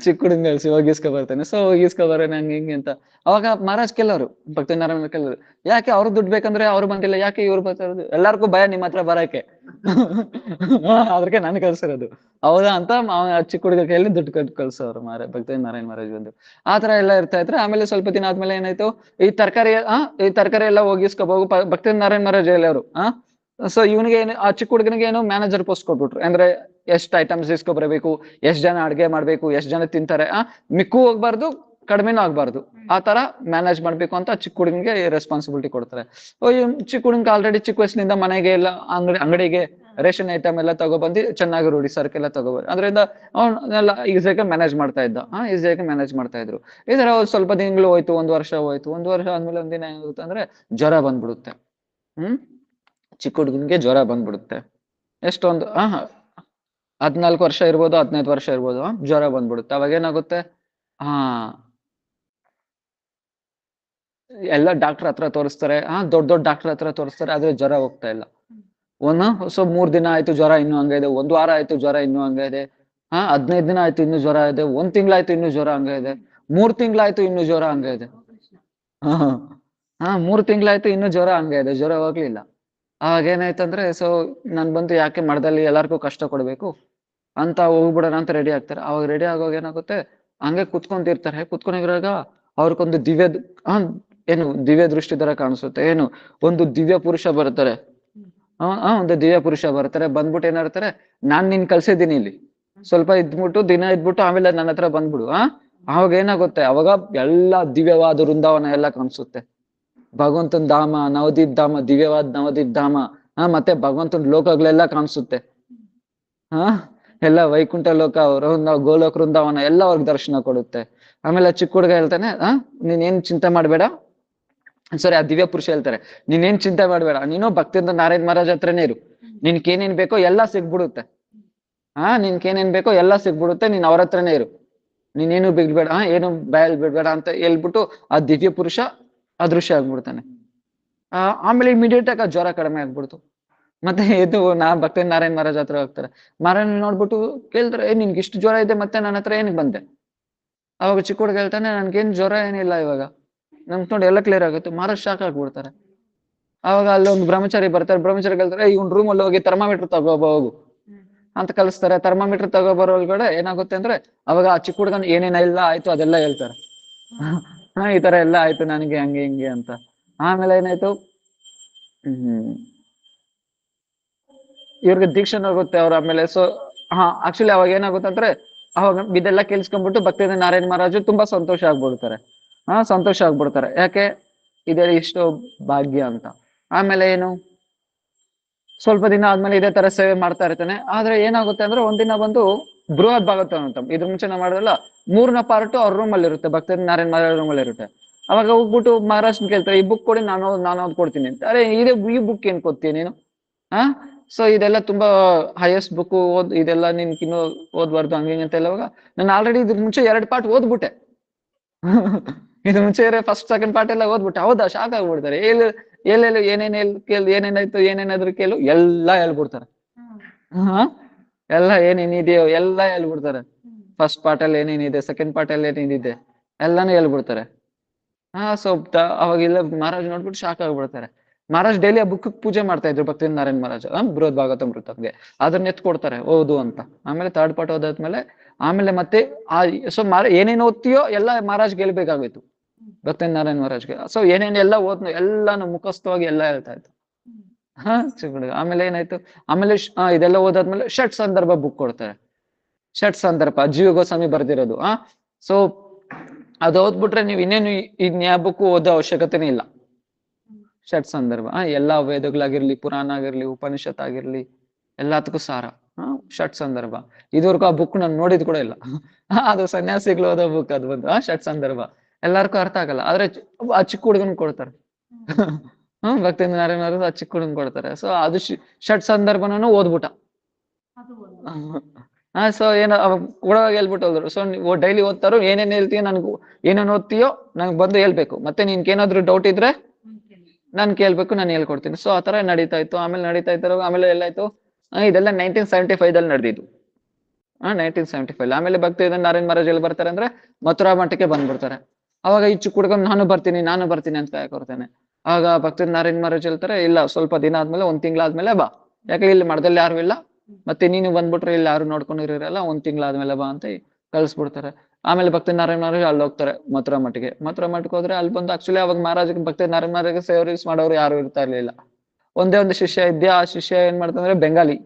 ಚಿಕ್ಕ ಹುಡುಗನ್ ಕಳ್ಸಿ ಹೋಗಿಸ್ಕೊ ಬರ್ತಾನೆ. ಸೊ ಹೋಗಿಸ್ಕೊ ಬರೋಣ ಹಂಗೆ ಹಿಂಗೆ ಅಂತ. ಅವಾಗ ಮಹಾರಾಜ್ ಕೆಲವರು ಭಕ್ತಿ ನಾರಾಯಣ ಕೆಲವರು, ಯಾಕೆ ಅವ್ರು ದುಡ್ಡು ಬೇಕಂದ್ರೆ ಅವ್ರು ಬಂದಿಲ್ಲ, ಯಾಕೆ ಇವ್ರು ಬರ್ತಾ ಇರೋದು, ಎಲ್ಲಾರ್ಗು ಭಯ ನಿಮ್ಮ ಹತ್ರ ಬರಕ್ಕೆ. ಅದಕ್ಕೆ ನಾನು ಕಳ್ಸಿರೋದು ಹೌದಾ ಅಂತ ಚಿಕ್ಕ ಹುಡುಗ ಕೈಯಲ್ಲಿ ದುಡ್ಡು ಕೊಟ್ಟು ಕಳ್ಸೋರು ಭಕ್ತಿ ನಾರಾಯಣ ಮಹಾರಾಜ್ ಬಂದು. ಆತರ ಎಲ್ಲ ಇರ್ತಾ ಇದ್ರೆ, ಆಮೇಲೆ ಸ್ವಲ್ಪ ದಿನ ಆದ್ಮೇಲೆ ಏನಾಯ್ತು, ಈ ತರಕಾರಿ ಎಲ್ಲ ಹೋಗಿಸ್ಕೋಬಹುದು ಭಕ್ತಿ ನಾರಾಯಣ ಮಹಾರಾಜ್ ಎಲ್ಲವರು. ಸೊ ಇವನಿಗೆ ಏನು, ಆ ಚಿಕ್ಕ ಹುಡುಗನಿಗೆ ಏನು ಮ್ಯಾನೇಜರ್ ಪೋಸ್ಟ್ ಕೊಟ್ಬಿಟ್ರು. ಅಂದ್ರೆ ಎಷ್ಟ್ ಐಟಮ್ಸ್ ಇಸ್ಕೊಬರ್ಬೇಕು, ಎಷ್ಟ್ ಜನ ಅಡ್ಗೆ ಮಾಡ್ಬೇಕು, ಎಷ್ಟ್ ಜನ ತಿಂತಾರೆ, ಮಿಕ್ಕು ಹೋಗ್ಬಾರ್ದು, ಕಡಿಮೆನೂ ಆಗ್ಬಾರ್ದು, ಆ ತರ ಮ್ಯಾನೇಜ್ ಮಾಡ್ಬೇಕು ಅಂತ ಚಿಕ್ಕ ಹುಡುಗನಿಗೆ ರೆಸ್ಪಾನ್ಸಿಬಿಲಿಟಿ ಕೊಡ್ತಾರೆ. ಚಿಕ್ಕ ಹುಡುಗನಿಗೆ ಆಲ್ರೆಡಿ ಚಿಕ್ಕ ವಯಸ್ಸಿನಿಂದ ಮನೆಗೆ ಎಲ್ಲ ಅಂಗಡಿಗೆ ರೇಷನ್ ಐಟಮ್ ಎಲ್ಲ ತಗೊಬಂದು ಚೆನ್ನಾಗಿ ರೂಢಿ, ಸರಕೆಲ್ಲ ತಗೋಬಂದು, ಅದರಿಂದ ಅವನ್ನೆಲ್ಲ ಈಸಿಯಾಗಿ ಮ್ಯಾನೇಜ್ ಮಾಡ್ತಾ ಇದ್ದ. ಈಸಿಯಾಗಿ ಮ್ಯಾನೇಜ್ ಮಾಡ್ತಾ ಇದ್ರು. ಈ ತರ ಸ್ವಲ್ಪ ದಿನಗಳು ಹೋಯ್ತು, 1 ವರ್ಷ ಹೋಯ್ತು. 1 ವರ್ಷ ಆದ್ಮೇಲೆ ಒಂದಿನ ಏನಾಗುತ್ತೆ ಅಂದ್ರೆ ಜ್ವರ ಬಂದ್ಬಿಡುತ್ತೆ. ಚಿಕ್ಕ ಹುಡುಗನಿಗೆ ಜ್ವರ ಬಂದ್ಬಿಡುತ್ತೆ. ಎಷ್ಟೊಂದು 14 ವರ್ಷ ಇರ್ಬೋದು, 15 ವರ್ಷ ಇರ್ಬೋದು, ಜ್ವರ ಬಂದ್ಬಿಡುತ್ತೆ. ಅವಾಗ ಏನಾಗುತ್ತೆ, ಎಲ್ಲ ಡಾಕ್ಟರ್ ಹತ್ರ ತೋರಿಸ್ತಾರೆ. ದೊಡ್ಡ ಡಾಕ್ಟರ್ ಹತ್ರ ತೋರಿಸ್ತಾರೆ, ಆದ್ರೆ ಜ್ವರ ಹೋಗ್ತಾ ಇಲ್ಲ. ಸೊ 3 ದಿನ ಆಯ್ತು ಜ್ವರ ಇನ್ನೂ ಹಂಗ ಇದೆ, 1 ವಾರ ಆಯ್ತು ಜ್ವರ ಇನ್ನೂ ಹಂಗ ಇದೆ, 15 ದಿನ ಆಯ್ತು ಇನ್ನೂ ಜ್ವರ ಇದೆ, 1 ತಿಂಗಳಾಯ್ತು ಇನ್ನೂ ಜ್ವರ ಹಂಗ ಇದೆ, 3 ತಿಂಗಳಾಯ್ತು ಇನ್ನೂ ಜ್ವರ ಹಂಗ ಇದೆ. 3 ತಿಂಗಳಾಯ್ತು ಇನ್ನೂ ಜ್ವರ ಹಂಗ ಇದೆ, ಜ್ವರ ಹೋಗ್ಲಿಲ್ಲ. ಅವಾಗ ಏನಾಯ್ತಂದ್ರೆ, ಸೊ ನಾನ್ ಬಂದು ಯಾಕೆ ಮಠದಲ್ಲಿ ಎಲ್ಲಾರ್ಗೂ ಕಷ್ಟ ಕೊಡ್ಬೇಕು ಅಂತ ಹೋಗ್ಬಿಡೋಣ ಅಂತ ರೆಡಿ ಆಗ್ತಾರೆ. ಅವಾಗ ರೆಡಿ ಆಗೋವಾಗ ಏನಾಗುತ್ತೆ, ಹಂಗೆ ಕುತ್ಕೊಂತಿರ್ತಾರೆ. ಕುತ್ಕೊಂಡಿರುವಾಗ ಅವ್ರಿಗೊಂದು ದಿವ್ಯ ದೃಷ್ಟಿ ತರ ಕಾಣಿಸುತ್ತೆ. ಏನು, ಒಂದು ದಿವ್ಯ ಪುರುಷ ಬರ್ತಾರೆ. ಒಂದು ದಿವ್ಯ ಪುರುಷ ಬರ್ತಾರೆ. ಬಂದ್ಬಿಟ್ಟು ಏನಾಡ್ತಾರೆ, ನಾನ್ ನಿನ್ ಕಳ್ಸಿದ್ದೀನಿ ಇಲ್ಲಿ, ಸ್ವಲ್ಪ ಇದ್ಬಿಟ್ಟು ದಿನ ಇದ್ಬಿಟ್ಟು ಆಮೇಲೆ ನನ್ನ ಹತ್ರ ಬಂದ್ಬಿಡು. ಅವಾಗ ಏನಾಗುತ್ತೆ, ಅವಾಗ ಎಲ್ಲ ದಿವ್ಯವಾದ ವೃಂದಾವನ ಎಲ್ಲ ಕಾಣಿಸುತ್ತೆ. ಭಗವಂತನ ಧಾಮ, ನವದೀಪ್ ಧಾಮ, ದಿವ್ಯವಾದ ನವದೀಪ್ ಧಾಮ, ಮತ್ತೆ ಭಗವಂತನ ಲೋಕಗಳೆಲ್ಲ ಕಾಣಿಸುತ್ತೆ. ಎಲ್ಲ ವೈಕುಂಠ ಲೋಕ, ಗೋಲೋಕ ವೃಂದಾವನ ಎಲ್ಲ ಅವ್ರಿಗೆ ದರ್ಶನ ಕೊಡುತ್ತೆ. ಆಮೇಲೆ ಚಿಕ್ಕ ಹುಡುಗ ಹೇಳ್ತಾನೆ, ನೀನೇನ್ ಚಿಂತೆ ಮಾಡ್ಬೇಡ, ಸರಿ ಆ ದಿವ್ಯ ಪುರುಷ ಹೇಳ್ತಾರೆ, ನೀನೇನ್ ಚಿಂತೆ ಮಾಡ್ಬೇಡ, ನೀನು ಭಕ್ತಿಯಿಂದ ನಾರಾಯಣ್ ಮಹಾರಾಜ್ ಹತ್ರನೇ ಇರು, ನಿನ್ಕೇನೇನ್ ಬೇಕೋ ಎಲ್ಲ ಸಿಗ್ಬಿಡುತ್ತೆ. ನಿನ್ಕೇನೇನ್ ಬೇಕೋ ಎಲ್ಲ ಸಿಗ್ಬಿಡುತ್ತೆ, ನೀನ್ ಅವ್ರ ಹತ್ರನೇ ಇರು, ನೀನೇನು ಬಿಡ್ಬೇಡ, ಏನು ಬಾಯಲ್ ಬಿಡ್ಬೇಡ ಅಂತ ಹೇಳ್ಬಿಟ್ಟು ಆ ದಿವ್ಯ ಪುರುಷ ಅದೃಶ್ಯ ಆಗ್ಬಿಡ್ತಾನೆ. ಆಮೇಲೆ ಇಮಿಡಿಯೇಟ್ ಆಗಿ ಆ ಜ್ವರ ಕಡಿಮೆ ಆಗ್ಬಿಡ್ತು. ಮತ್ತೆ ಇದು ಭಕ್ತಿ ನಾರಾಯಣ್ ಮಹಾರಾಜ್ ಹತ್ರ ಹೋಗ್ತಾರೆ. ಮಹಾರಾಜ್ ನೋಡ್ಬಿಟ್ಟು ಕೇಳ್ತಾರೆ, ನಿನ್ಗೆ ಇಷ್ಟು ಜ್ವರ ಇದೆ, ಮತ್ತೆ ನನ್ನ ಹತ್ರ ಏನಕ್ಕೆ ಬಂದೆ? ಅವಾಗ ಚಿಕ್ಕ ಹುಡುಗ ಹೇಳ್ತಾನೆ, ನನ್ಗೇನ್ ಜ್ವರ ಏನಿಲ್ಲ ಇವಾಗ, ನಮ್ಗೆ ನೋಡಿ ಎಲ್ಲ ಕ್ಲಿಯರ್ ಆಗುತ್ತೆ. ಮಹಾರಾಜ್ ಶಾಕ್ ಆಗ್ಬಿಡ್ತಾರೆ. ಅವಾಗ ಅಲ್ಲೊಂದು ಬ್ರಹ್ಮಚಾರಿ ಬರ್ತಾರೆ. ಬ್ರಹ್ಮಚಾರಿ ಹೇಳ್ತಾರೆ, ಇವ್ನ ರೂಮಲ್ಲಿ ಹೋಗಿ ಥರ್ಮಾಮೀಟರ್ ಹೋಗು ಅಂತ ಕಲಿಸ್ತಾರೆ. ಥರ್ಮಾಮೀಟರ್ ತಗೋಬರೋ ಒಳಗಡೆ ಏನಾಗುತ್ತೆ ಅಂದ್ರೆ, ಅವಾಗ ಆ ಚಿಕ್ಕ ಹುಡುಗನ ಏನೇನೆಲ್ಲ ಆಯ್ತು ಅದೆಲ್ಲ ಹೇಳ್ತಾರೆ. ಈ ತರ ಎಲ್ಲ ಆಯ್ತು ನನಗೆ, ಹಂಗೆ ಹಿಂಗೆ ಅಂತ. ಆಮೇಲೆ ಏನಾಯ್ತು, ಇವ್ರಿಗೆ ದೀಕ್ಷೆ ಆಗುತ್ತೆ ಅವ್ರ. ಆಮೇಲೆ ಆಕ್ಚುಲಿ ಅವಾಗ ಏನಾಗುತ್ತೆ ಅಂದ್ರೆ, ಅವಾಗ ಇದೆಲ್ಲ ಕೇಳಿಸ್ಕೊಂಡ್ಬಿಟ್ಟು ಭಕ್ತಿ ನಾರಾಯಣ್ ಮಹಾರಾಜು ತುಂಬಾ ಸಂತೋಷ ಆಗ್ಬಿಡ್ತಾರೆ. ಸಂತೋಷ ಆಗ್ಬಿಡ್ತಾರೆ. ಯಾಕೆ ಇದೇ ಇಷ್ಟು ಭಾಗ್ಯ ಅಂತ. ಆಮೇಲೆ ಏನು, ಸ್ವಲ್ಪ ದಿನ ಆದ್ಮೇಲೆ ಇದೇ ತರ ಸೇವೆ ಮಾಡ್ತಾ ಇರ್ತಾನೆ. ಆದ್ರೆ ಏನಾಗುತ್ತೆ ಅಂದ್ರೆ, ಒಂದಿನ ಬಂದು ಬೃಹತ್ ಭಾಗವತ ಅಂತ, ಇದ್ರ ಮುಂಚೆ ನಾವು ಮಾಡಿದ್ರಲ್ಲ 3ನೇ ಪಾರ್ಟ್ ಅವ್ರ ರೂಮ್ ಅಲ್ಲಿ ಇರುತ್ತೆ, ಭಕ್ತಿ ನಾರಾಯಣ್ ಮಹಾರಾಜ್ ರೂಮ್ ಅಲ್ಲಿ ಇರುತ್ತೆ. ಅವಾಗ ಹೋಗ್ಬಿಟ್ಟು ಮಹಾರಾಜ್ ಕೇಳ್ತಾರೆ, ಈ ಬುಕ್ ಕೊಡಿ, ನಾನು ಓದ್ಕೊಡ್ತೀನಿ ಅಂತ. ಅರೆ ಈ ಬುಕ್ ಏನ್ ಕೊಡ್ತೀಯ ನೀನು? ಸೊ ಇದೆಲ್ಲ ತುಂಬಾ ಹೈಯೆಸ್ಟ್ ಬುಕ್, ಇದೆಲ್ಲ ನಿನ್ ಇನ್ನು ಓದ್ಬಾರ್ದು ಹಂಗೆ ಅಂತ ಹೇಳುವಾಗ, ನಾನು ಆಲ್ರೆಡಿ ಇದ್ರ ಮುಂಚೆ 2 ಪಾರ್ಟ್ ಓದ್ಬಿಟ್ಟೆ. ಇದ್ರ ಮುಂಚೆ ಫಸ್ಟ್ ಸೆಕೆಂಡ್ ಪಾರ್ಟ್ ಎಲ್ಲ ಓದ್ಬಿಟ್ಟೆ. ಹೌದಾ? ಶಾಕ್ ಆಗ್ಬಿಡ್ತಾರೆ. ಎಲ್ಲೆಲ್ಲ ಏನೇನಾಯ್ತು ಏನೇನಾದ್ರು ಕೇಳು, ಎಲ್ಲ ಹೇಳ್ಬಿಡ್ತಾರೆ. ಎಲ್ಲ ಏನೇನಿದೆಯೋ ಎಲ್ಲ ಹೇಳ್ಬಿಡ್ತಾರೆ. ಫಸ್ಟ್ ಪಾರ್ಟ್ ಅಲ್ಲಿ ಏನೇನಿದೆ, ಸೆಕೆಂಡ್ ಪಾರ್ಟ್ ಅಲ್ಲಿ ಏನೇನಿದೆ ಎಲ್ಲಾನು ಹೇಳ್ಬಿಡ್ತಾರೆ. ಸೊ ಅವಾಗೆಲ್ಲ ಮಹಾರಾಜ್ ನೋಡ್ಬಿಟ್ಟು ಶಾಕ್ ಆಗ್ಬಿಡ್ತಾರೆ. ಮಹಾರಾಜ್ ಡೈಲಿ ಆ ಬುಕ್ ಪೂಜೆ ಮಾಡ್ತಾ ಇದ್ರು, ಭಕ್ತಿ ನಾರಾಯಣ್ ಮಹಾರಾಜ್ ಬೃಹತ್ ಭಾಗವತಾಮೃತಗೆ. ಅದನ್ನ ಎತ್ಕೊಡ್ತಾರೆ, ಓದು ಅಂತ. ಆಮೇಲೆ ಥರ್ಡ್ ಪಾರ್ಟ್ ಓದಾದ್ಮೇಲೆ ಆಮೇಲೆ ಮತ್ತೆ ಸೊ ಏನೇನು ಓದ್ತೀಯೋ ಎಲ್ಲ ಮಹಾರಾಜ್ ಗೆಲ್ಬೇಕಾಗಿತ್ತು, ಭಕ್ತಿ ನಾರಾಯಣ್ ಮಹಾರಾಜ್ಗೆ. ಸೊ ಏನೇನೆಲ್ಲ ಓದ್ನು ಎಲ್ಲಾನು ಮುಖಸ್ಥವಾಗಿ ಎಲ್ಲ ಹೇಳ್ತಾ ಇತ್ತು. ಆಮೇಲೆ ಏನಾಯ್ತು, ಆಮೇಲೆ ಇದೆಲ್ಲ ಓದಾದ್ಮೇಲೆ ಷಟ್ ಸಂದರ್ಭ ಬುಕ್ ಕೊಡ್ತಾರೆ. ಷಟ್ ಸಂದರ್ಭ ಜೀವ ಗೋಸ್ವಾಮಿ ಬರ್ದಿರೋದು. ಸೊ ಅದು ಓದ್ಬಿಟ್ರೆ ನೀವು ಇನ್ನೇನು ಇನ್ಯಾ ಬುಕ್ ಓದೋ ಅವಶ್ಯಕತೆನೇ ಇಲ್ಲ. ಷಟ್ ಸಂದರ್ಭ ಎಲ್ಲಾ ವೇದಗಳಾಗಿರ್ಲಿ, ಪುರಾಣ ಆಗಿರ್ಲಿ, ಉಪನಿಷತ್ ಆಗಿರ್ಲಿ, ಎಲ್ಲದಕ್ಕೂ ಸಾರ ಷಟ್ ಸಂದರ್ಭ. ಇದುವರೆಗೂ ಆ ಬುಕ್ ನಾನು ನೋಡಿದ್ ಕೂಡ ಇಲ್ಲ. ಅದು ಸನ್ಯಾಸಿಗಳು ಓದೋ ಬುಕ್ ಅದು ಬಂದು ಷಟ್ ಸಂದರ್ಭ. ಎಲ್ಲಾರ್ಗೂ ಅರ್ಥ ಆಗಲ್ಲ, ಆದ್ರೆ ಆ ಚಿಕ್ಕ ಹುಡುಗನ್ ಕೊಡ್ತಾರೆ. ಭಕ್ತಿ ನಾರಾಯಣ ಆ ಚಿಕ್ಕ ಹುಡುಗನ್ ಕೊಡ್ತಾರೆ. ಸೊ ಅದು ಷಟ್ ಸಂದರ್ಭನೂ ಓದ್ಬಿಟ್ಟ. ಸೊ ಏನೋ ಒಳಗೆ ಹೇಳ್ಬಿಟ್ಟು ಹೋದ್ರು, ಸೊ ನೀವು ಡೈಲಿ ಓದ್ತಾರೋ, ಏನೇನ್ ಹೇಳ್ತೀಯೋ ನನ್ಗೂ, ಏನೇನ್ ಓದ್ತೀಯೋ ನಂಗೆ ಬಂದು ಹೇಳ್ಬೇಕು, ಮತ್ತೆ ನಿನ್ಗೇನಾದ್ರು ಡೌಟ್ ಇದ್ರೆ ನಾನ್ ಕೇಳ್ಬೇಕು, ನಾನು ಹೇಳ್ಕೊಡ್ತೀನಿ. ಸೊ ಆತರ ನಡೀತಾ ಇತ್ತು. ಆಮೇಲೆ ನಡೀತಾ ಇತ್ತು. ಆಮೇಲೆ ಎಲ್ಲಾಯ್ತು, ಇದೆಲ್ಲ 1975 ನಡೆದಿದ್ದು. 1975. ಆಮೇಲೆ ಭಕ್ತಿ ನಾರಾಯಣ್ ಮಹಾರಾಜ್ ಎಲ್ಲಿ ಬರ್ತಾರೆ ಅಂದ್ರೆ, ಮಥುರಾ ಮಠಕ್ಕೆ ಬಂದ್ಬಿಡ್ತಾರೆ. ಅವಾಗ ಈ ಚಿಕ್ಕ ಹುಡುಗ ನಾನು ಬರ್ತೀನಿ ಅಂತ ಕೊಡ್ತೇನೆ. ಆಗ ಭಕ್ತಿ ನಾರಾಯಣ್ ಮಹಾರಾಜ್ ಹೇಳ್ತಾರೆ, ಇಲ್ಲ ಸ್ವಲ್ಪ ದಿನ ಆದ್ಮೇಲೆ, 1 ತಿಂಗಳಾದ್ಮೇಲೆ ಬಾ, ಯಾಕೆ ಇಲ್ಲಿ ಮಠದಲ್ಲಿ ಯಾರು ಇಲ್ಲ, ಮತ್ತೆ ನೀನು ಬಂದ್ಬಿಟ್ರೆ ಇಲ್ಲಿ ಯಾರು ನೋಡ್ಕೊಂಡಿರಲ್ಲ, 1 ತಿಂಗಳಾದ್ಮೇಲೆ ಬಾ ಅಂತ ಕಳ್ಸ್ಬಿಡ್ತಾರೆ. ಆಮೇಲೆ ಭಕ್ತಿ ನಾರಾಯಣ್ ಮಹಾರಾಜ್ ಅಲ್ಲಿ ಹೋಗ್ತಾರೆ ಮಥುರಾ ಮಠಕ್ಕೆ. ಮಥುರಾ ಮಠಕ್ಕೆ ಹೋದ್ರೆ ಅಲ್ಲಿ ಬಂದು ಆಕ್ಚುಲಿ ಅವಾಗ ಮಹಾರಾಜ್ ಭಕ್ತಿ ನಾರಾಯಣ್ ಮಹಾರಾಜ್ ಸೇವರ್ಸ್ ಮಾಡೋರು ಯಾರು ಇರ್ತಾ ಇರ್ಲಿಲ್ಲ. ಒಂದೇ ಒಂದು ಶಿಷ್ಯ ಇದ್ಯಾ. ಆ ಶಿಷ್ಯ ಏನ್ ಮಾಡ್ತಂದ್ರೆ ಬೆಂಗಾಲಿ,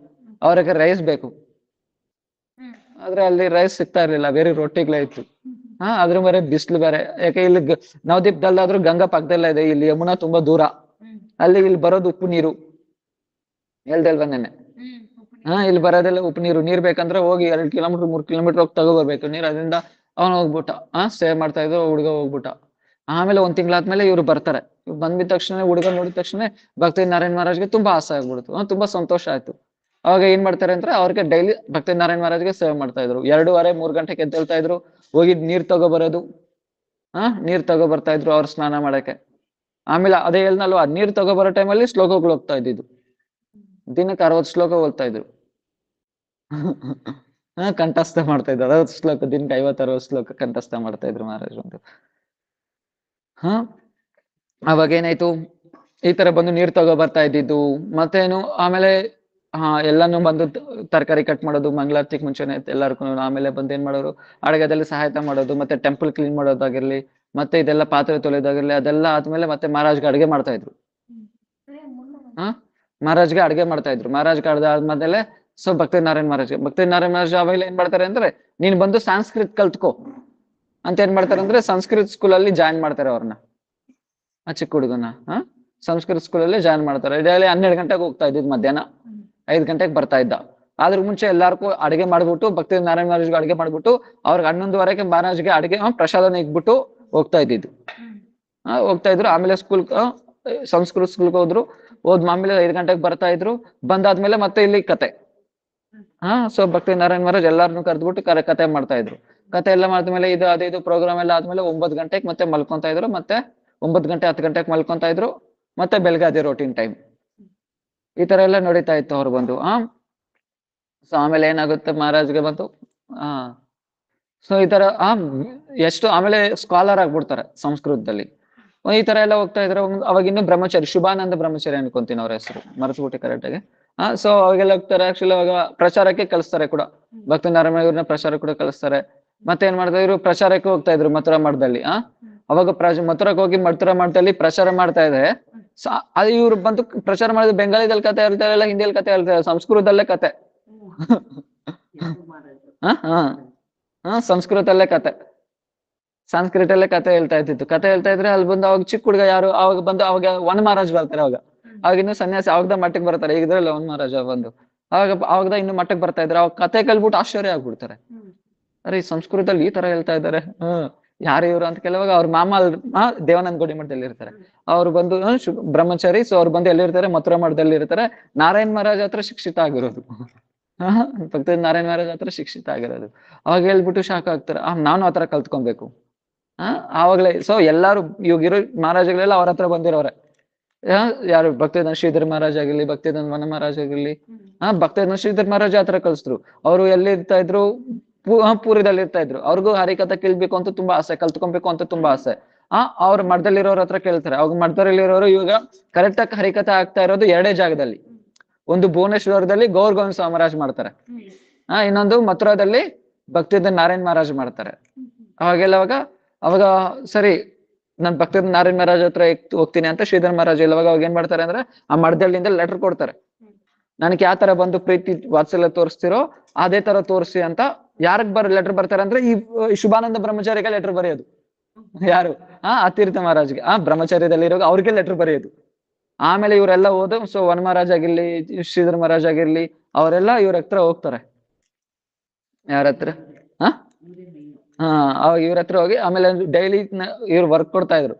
ಅವ್ರಿಗೆ ರೈಸ್ ಬೇಕು. ಆದ್ರೆ ಅಲ್ಲಿ ರೈಸ್ ಸಿಗ್ತಾ ಇರ್ಲಿಲ್ಲ, ಬೇರೆ ರೊಟ್ಟಿಗಳೇ ಇತ್ತು. ಅದ್ರ ಬೇರೆ ಬಿಸಿಲು ಬೇರೆ. ಯಾಕೆ ಇಲ್ಲಿ ನವದೀಪದಲ್ಲಾದ್ರೂ ಗಂಗಾ ಪಕ್ಕದಲ್ಲೇ ಇದೆ, ಇಲ್ಲಿ ಯಮುನಾ ತುಂಬಾ ದೂರ. ಅಲ್ಲಿ ಇಲ್ಲಿ ಬರೋದು ಉಪ್ಪು ನೀರು, ಹೇಳ್ದಲ್ವ ನೆನ್ನೆ. ಇಲ್ಲಿ ಬರೋದೆಲ್ಲ ಉಪ್ಪು ನೀರು. ನೀರ್ ಬೇಕಂದ್ರೆ ಹೋಗಿ 2 ಕಿಲೋಮೀಟರ್ 3 ಕಿಲೋಮೀಟರ್ ಹೋಗಿ ತಗೋಬರ್ಬೇಕು ನೀರ್. ಅದರಿಂದ ಅವನು ಹೋಗ್ಬಿಟ್ಟ, ಸೇವ್ ಮಾಡ್ತಾ ಇದ್ರು ಹುಡುಗ ಹೋಗ್ಬಿಟ್ಟ. ಆಮೇಲೆ 1 ತಿಂಗಳಾದ್ಮೇಲೆ ಇವ್ರು ಬರ್ತಾರೆ. ಬಂದಿದ ತಕ್ಷಣ ಹುಡುಗ ನೋಡಿದ ತಕ್ಷಣ ಭಕ್ತಿ ನಾರಾಯಣ್ ಮಹಾರಾಜ್ಗೆ ತುಂಬಾ ಆಸೆ ಆಗ್ಬಿಡ್ತು, ತುಂಬಾ ಸಂತೋಷ ಆಯ್ತು. ಅವಾಗ ಏನ್ ಮಾಡ್ತಾರೆ ಅಂದ್ರೆ, ಅವ್ರಿಗೆ ಡೈಲಿ ಭಕ್ತಿ ನಾರಾಯಣ್ ಮಹಾರಾಜ್ಗೆ ಸೇವೆ ಮಾಡ್ತಾ ಇದ್ರು. 2:30-3 ಗಂಟೆಗೆ ಎದ್ದೇಳ್ತಾ ಇದ್ರು, ಹೋಗಿ ನೀರ್ ತಗೋಬರೋದು. ನೀರ್ ತಗೋಬರ್ತಾ ಇದ್ರು ಅವ್ರು ಸ್ನಾನ ಮಾಡಕ್ಕೆ. ಆಮೇಲೆ ಅದೇ ಹೇಳ್ನಲ್ವಾ, ನೀರ್ ತಗೋಬರೋ ಟೈಮಲ್ಲಿ ಶ್ಲೋಕಗಳು ಹೋಗ್ತಾ ಇದ್ದಿದ್ದು. ದಿನಕ್ಕೆ 60 ಶ್ಲೋಕ ಓದ್ತಾ ಇದ್ರು. ಕಂಠಸ್ಥ ಮಾಡ್ತಾ ಇದ್ರು 60 ಶ್ಲೋಕ, ದಿನಕ್ಕೆ 50-60 ಶ್ಲೋಕ ಕಂಠಸ್ಥ ಮಾಡ್ತಾ ಇದ್ರು ಮಹಾರಾಜ್ ಒಂದು. ಅವಾಗ ಏನಾಯ್ತು, ಈ ತರ ಬಂದು ನೀರ್ ತಗೋ ಬರ್ತಾ ಇದ್ದಿದ್ದು. ಮತ್ತೇನು, ಆಮೇಲೆ ಎಲ್ಲಾನು ಬಂದು ತರಕಾರಿ ಕಟ್ ಮಾಡೋದು, ಮಂಗಳಾರತಿಗೆ ಮುಂಚೆನೆ ಎಲ್ಲಾರ್ಗು. ಆಮೇಲೆ ಬಂದು ಏನ್ ಮಾಡೋರು, ಅಡುಗೆದಲ್ಲಿ ಸಹಾಯ ಮಾಡೋದು, ಮತ್ತೆ ಟೆಂಪಲ್ ಕ್ಲೀನ್ ಮಾಡೋದಾಗಿರ್ಲಿ, ಮತ್ತೆ ಇದೆಲ್ಲ ಪಾತ್ರೆ ತೊಳೆಯೋದಾಗಿರ್ಲಿ, ಅದೆಲ್ಲ ಆದ್ಮೇಲೆ ಮತ್ತೆ ಮಹಾರಾಜ್ಗೆ ಅಡುಗೆ ಮಾಡ್ತಾ ಇದ್ರು. ಮಹಾರಾಜ್ಗೆ ಅಡುಗೆ ಮಾಡ್ತಾ ಇದ್ರು. ಮಹಾರಾಜ್ಗೆ ಆದ್ಮೇಲೆ ಭಕ್ತಿ ನಾರಾಯಣ್ ಮಹಾರಾಜ್ ಅವಾಗಲೇ ಏನ್ ಮಾಡ್ತಾರೆ ಅಂದ್ರೆ, ನೀನ್ ಬಂದು ಸಂಸ್ಕೃತ್ ಕಲ್ತ್ಕೋ, ಅಂತ ಏನ್ ಮಾಡ್ತಾರೆ ಅಂದ್ರೆ ಸಂಸ್ಕೃತ ಸ್ಕೂಲಲ್ಲಿ ಜಾಯಿನ್ ಮಾಡ್ತಾರೆ ಅವ್ರನ್ನ, ಆ ಚಿಕ್ಕ ಹುಡುಗನ ಸಂಸ್ಕೃತ ಸ್ಕೂಲಲ್ಲಿ ಜಾಯಿನ್ ಮಾಡ್ತಾರೆ. ಡೈಲಿ 12 ಗಂಟೆಗೆ ಹೋಗ್ತಾ ಇದ್ದಿದ್, ಮಧ್ಯಾಹ್ನ 5 ಗಂಟೆಗೆ ಬರ್ತಾ ಇದ್ದ. ಅದ್ರ ಮುಂಚೆ ಎಲ್ಲಾರ್ಗೂ ಅಡಿಗೆ ಮಾಡ್ಬಿಟ್ಟು, ಭಕ್ತಿ ನಾರಾಯಣ ಮಹಾರಾಜ್ಗೆ ಅಡಿಗೆ ಮಾಡ್ಬಿಟ್ಟು, ಅವ್ರಿಗೆ 11:30ಕ್ಕೆ ಮಹಾರಾಜ್ಗೆ ಅಡಿಗೆ ಪ್ರಸಾದನ ಇಕ್ಬಿಟ್ಟು ಹೋಗ್ತಾ ಇದ್ದಿದ್ದು. ಹೋಗ್ತಾ ಇದ್ರು. ಆಮೇಲೆ ಸಂಸ್ಕೃತ ಸ್ಕೂಲ್ಗೆ ಹೋದ್ರು. ಆಮೇಲೆ 5 ಗಂಟೆಗೆ ಬರ್ತಾ ಇದ್ರು. ಬಂದಾದ್ಮೇಲೆ ಮತ್ತೆ ಇಲ್ಲಿ ಕತೆ. ಸೊ ಭಕ್ತಿ ನಾರಾಯಣ ಮಹಾರಾಜ್ ಎಲ್ಲಾರನ್ನು ಕರೆದ್ಬಿಟ್ಟು ಕತೆ ಮಾಡ್ತಾ ಇದ್ರು. ಕತೆ ಎಲ್ಲ ಮಾಡಿದ್ಮೇಲೆ ಇದು ಪ್ರೋಗ್ರಾಮ್ ಎಲ್ಲ ಆದ್ಮೇಲೆ 9 ಗಂಟೆಗೆ ಮತ್ತೆ ಮಲ್ಕೊಂತಾ ಇದ್ರು. ಮತ್ತೆ 9 ಗಂಟೆ 10 ಗಂಟೆಗೆ ಮಲ್ಕೊಂತಾ ಇದ್ರು. ಮತ್ತೆ ಬೆಳಗ್ಗೆ ಅದೇ ರೋಟೀನ್ ಟೈಮ್. ಈ ತರ ಎಲ್ಲ ನಡೀತಾ ಇತ್ತು ಅವ್ರು ಬಂದು. ಸೊ ಆಮೇಲೆ ಏನಾಗುತ್ತೆ, ಮಹಾರಾಜ್ಗೆ ಬಂತು ಸೊ ಈ ತರ ಎಷ್ಟು ಆಮೇಲೆ ಸ್ಕಾಲರ್ ಆಗ್ಬಿಡ್ತಾರೆ ಸಂಸ್ಕೃತದಲ್ಲಿ. ಈ ತರ ಎಲ್ಲ ಹೋಗ್ತಾ ಇದ್ರೆ ಅವಾಗ ಇನ್ನು ಬ್ರಹ್ಮಚಾರಿ, ಶುಭಾನಂದ ಬ್ರಹ್ಮಚಾರಿ ಅನ್ಕೊಂತೀನಿ ಅವ್ರ ಹೆಸರು, ಮರೆಸ್ಬಿಟ್ಟು ಕರೆಕ್ಟ್ ಆಗಿ. ಸೊ ಅವಾಗೆಲ್ಲ ಹೋಗ್ತಾರೆ. ಆಕ್ಚುಲಿ ಅವಾಗ ಪ್ರಚಾರಕ್ಕೆ ಕಳಿಸ್ತಾರೆ ಕೂಡ, ಭಕ್ತಿ ನಾರಾಯಣ ಇವ್ರನ್ನ ಪ್ರಚಾರ ಕೂಡ ಕಳಿಸ್ತಾರೆ. ಮತ್ತೆ ಏನ್ ಮಾಡ್ತಾ ಇದ್ರು, ಪ್ರಚಾರಕ್ಕೆ ಹೋಗ್ತಾ ಇದ್ರು ಮಥುರಾ ಮಠದಲ್ಲಿ. ಅವಾಗ ಮಥುರಾಕ್ಕೆ ಹೋಗಿ ಮಥುರಾ ಮಠದಲ್ಲಿ ಪ್ರಚಾರ ಮಾಡ್ತಾ ಇದೆ. ಅದು ಇವ್ರು ಬಂದು ಪ್ರಚಾರ ಮಾಡಿದ್ರೆ ಬೆಂಗಾಲಿದಲ್ಲಿ ಕತೆ ಹೇಳ್ತಾರೆ, ಇಲ್ಲ ಹಿಂದಿಯಲ್ಲಿ ಕತೆ ಹೇಳ್ತಾರೆ, ಸಂಸ್ಕೃತದಲ್ಲೇ ಕತೆ. ಸಂಸ್ಕೃತಲ್ಲೇ ಕತೆ, ಸಂಸ್ಕೃತಲ್ಲೇ ಕತೆ ಹೇಳ್ತಾ ಇದ್ದಿತ್ತು. ಕತೆ ಹೇಳ್ತಾ ಇದ್ರೆ ಅಲ್ಲಿ ಬಂದು ಅವಾಗ ಚಿಕ್ಕ ಹುಡುಗ ಯಾರು ಅವಾಗ ಬಂದು ಅವಾಗ ವನ ಮಹಾರಾಜ್ ಬರ್ತಾರೆ. ಅವಾಗ ಇನ್ನು ಸನ್ಯಾಸಿ ಅವಾಗದ ಮಟ್ಟಕ್ಕೆ ಬರ್ತಾರೆ. ಈಗ ಇದ್ರಲ್ಲ ವನ ಮಹಾರಾಜ ಬಂದು ಅವಾಗದ ಇನ್ನು ಮಟ್ಟಕ್ಕೆ ಬರ್ತಾ ಇದ್ರೆ ಅವಾಗ ಕತೆ ಕೇಳ್ಬಿಟ್ಟು ಆಶ್ಚರ್ಯ ಆಗ್ಬಿಡ್ತಾರೆ. ಅರೆ ಈ ಸಂಸ್ಕೃತದಲ್ಲಿ ಈ ತರ ಹೇಳ್ತಾ ಇದ್ದಾರೆ, ಯಾರು ಇವ್ರು ಅಂತ ಕೆಲವಾಗ ಅವ್ರ ಮಾಮ ದೇವಾನಂದ ಗೌಡಿ ಮಠದಲ್ಲಿ ಇರ್ತಾರೆ. ಅವ್ರು ಬಂದು ಬ್ರಹ್ಮಚಾರಿ. ಸೊ ಅವ್ರು ಬಂದು ಎಲ್ಲಿರ್ತಾರೆ, ಮಥುರಾ ಮಠದಲ್ಲಿ ಇರ್ತಾರೆ. ನಾರಾಯಣ್ ಮಹಾರಾಜ್ ಹತ್ರ ಶಿಕ್ಷಿತ ಆಗಿರೋದು. ಭಕ್ತ ನಾರಾಯಣ ಮಹಾರಾಜ್ ಹತ್ರ ಶಿಕ್ಷಿತ ಆಗಿರೋದು. ಅವಾಗ ಹೇಳ್ಬಿಟ್ಟು ಶಾಕ್ ಆಗ್ತಾರೆ, ನಾನು ಆತರ ಕಲ್ತ್ಕೊಬೇಕು. ಆವಾಗ್ಲೇ ಸೊ ಎಲ್ಲಾರು ಇವಾಗಿರೋ ಮಹಾರಾಜಗಳೆಲ್ಲ ಅವ್ರ ಹತ್ರ ಬಂದಿರೋರೆ. ಯಾರು ಭಕ್ತಿದಾನ್ ಶ್ರೀಧರ್ ಮಹಾರಾಜ್ ಆಗಿರ್ಲಿ, ಭಕ್ತಿದಾನ್ ವನ ಮಹಾರಾಜ್ ಆಗಿರ್ಲಿ, ಭಕ್ತಿದಾನ್ ಶ್ರೀಧರ್ ಮಹಾರಾಜ್ ಆತರ ಕಲಿಸಿದ್ರು. ಅವರು ಎಲ್ಲಿ ಇರ್ತಾ ಇದ್ರು, ಪೂರ್ವದಲ್ಲಿ ಇರ್ತಾ ಇದ್ರು. ಅವ್ರಿಗೂ ಹರಿಕಥೆ ಕೇಳ್ಬೇಕು ಅಂತ ತುಂಬಾ ಆಸೆ, ಕಲ್ತ್ಕೊಬೇಕು ಅಂತ ತುಂಬಾ ಆಸೆ. ಅವ್ರ ಮಠದಲ್ಲಿರೋರ ಹತ್ರ ಕೇಳ್ತಾರೆ. ಅವಾಗ ಮಠದಲ್ಲಿರೋರು ಇವಾಗ ಕರೆಕ್ಟ್ ಆಗಿ ಹರಿಕಥೆ ಆಗ್ತಾ ಇರೋದು 2 ಜಾಗದಲ್ಲಿ. ಒಂದು ಭುವನೇಶ್ವರದಲ್ಲಿ ಗೌರ್ ಗೋವಿಂದ ಸ್ವಾಮಿ ಮಹಾರಾಜ್ ಮಾಡ್ತಾರೆ. ಇನ್ನೊಂದು ಮಥುರಾದಲ್ಲಿ ಭಕ್ತಿದಾನ್ ನಾರಾಯಣ ಮಹಾರಾಜ್ ಮಾಡ್ತಾರೆ. ಅವಾಗ ಸರಿ ನಾನ್ ಭಕ್ತಿದಾನ್ ನಾರಾಯಣ ಮಹಾರಾಜ್ ಹತ್ರ ಹೋಗ್ತೀನಿ ಅಂತ ಶ್ರೀಧರ್ ಮಹಾರಾಜ್ ಅವಾಗ ಏನ್ ಮಾಡ್ತಾರೆ ಅಂದ್ರೆ ಆ ಮಠದಲ್ಲಿಂದ ಲೆಟರ್ ಕೊಡ್ತಾರೆ. ನನಗೆ ಯಾವ ತರ ಬಂದು ಪ್ರೀತಿ ವಾತ್ಸಲ್ಯ ತೋರಿಸ್ತಿರೋ ಅದೇ ತರ ತೋರಿಸಿ ಅಂತ. ಯಾರಿಗ್ ಲೆಟರ್ ಬರ್ತಾರೆ ಅಂದ್ರೆ ಈ ಶುಭಾನಂದ ಬ್ರಹ್ಮಚಾರಿಗೆ ಲೆಟರ್ ಬರೆಯೋದು. ಯಾರು ಅತೀರ್ಥ ಮಹಾರಾಜ್ಗೆ, ಬ್ರಹ್ಮಚಾರ್ಯದಲ್ಲಿ ಇರೋ ಅವ್ರಿಗೆ ಲೆಟರ್ ಬರೆಯೋದು. ಆಮೇಲೆ ಇವರೆಲ್ಲ ಹೋದು. ಸೊ ವನ ಮಹಾರಾಜ್ ಆಗಿರ್ಲಿ, ಶ್ರೀಧರ್ ಮಹಾರಾಜ್ ಆಗಿರ್ಲಿ, ಅವರೆಲ್ಲ ಇವ್ರ ಹತ್ರ ಹೋಗ್ತಾರೆ. ಯಾರ ಹತ್ರ? ಅವಾಗ ಇವ್ರ ಹತ್ರ ಹೋಗಿ ಆಮೇಲೆ ಡೈಲಿ ಇವ್ರು ವರ್ಕ್ ಕೊಡ್ತಾ ಇದ್ರು.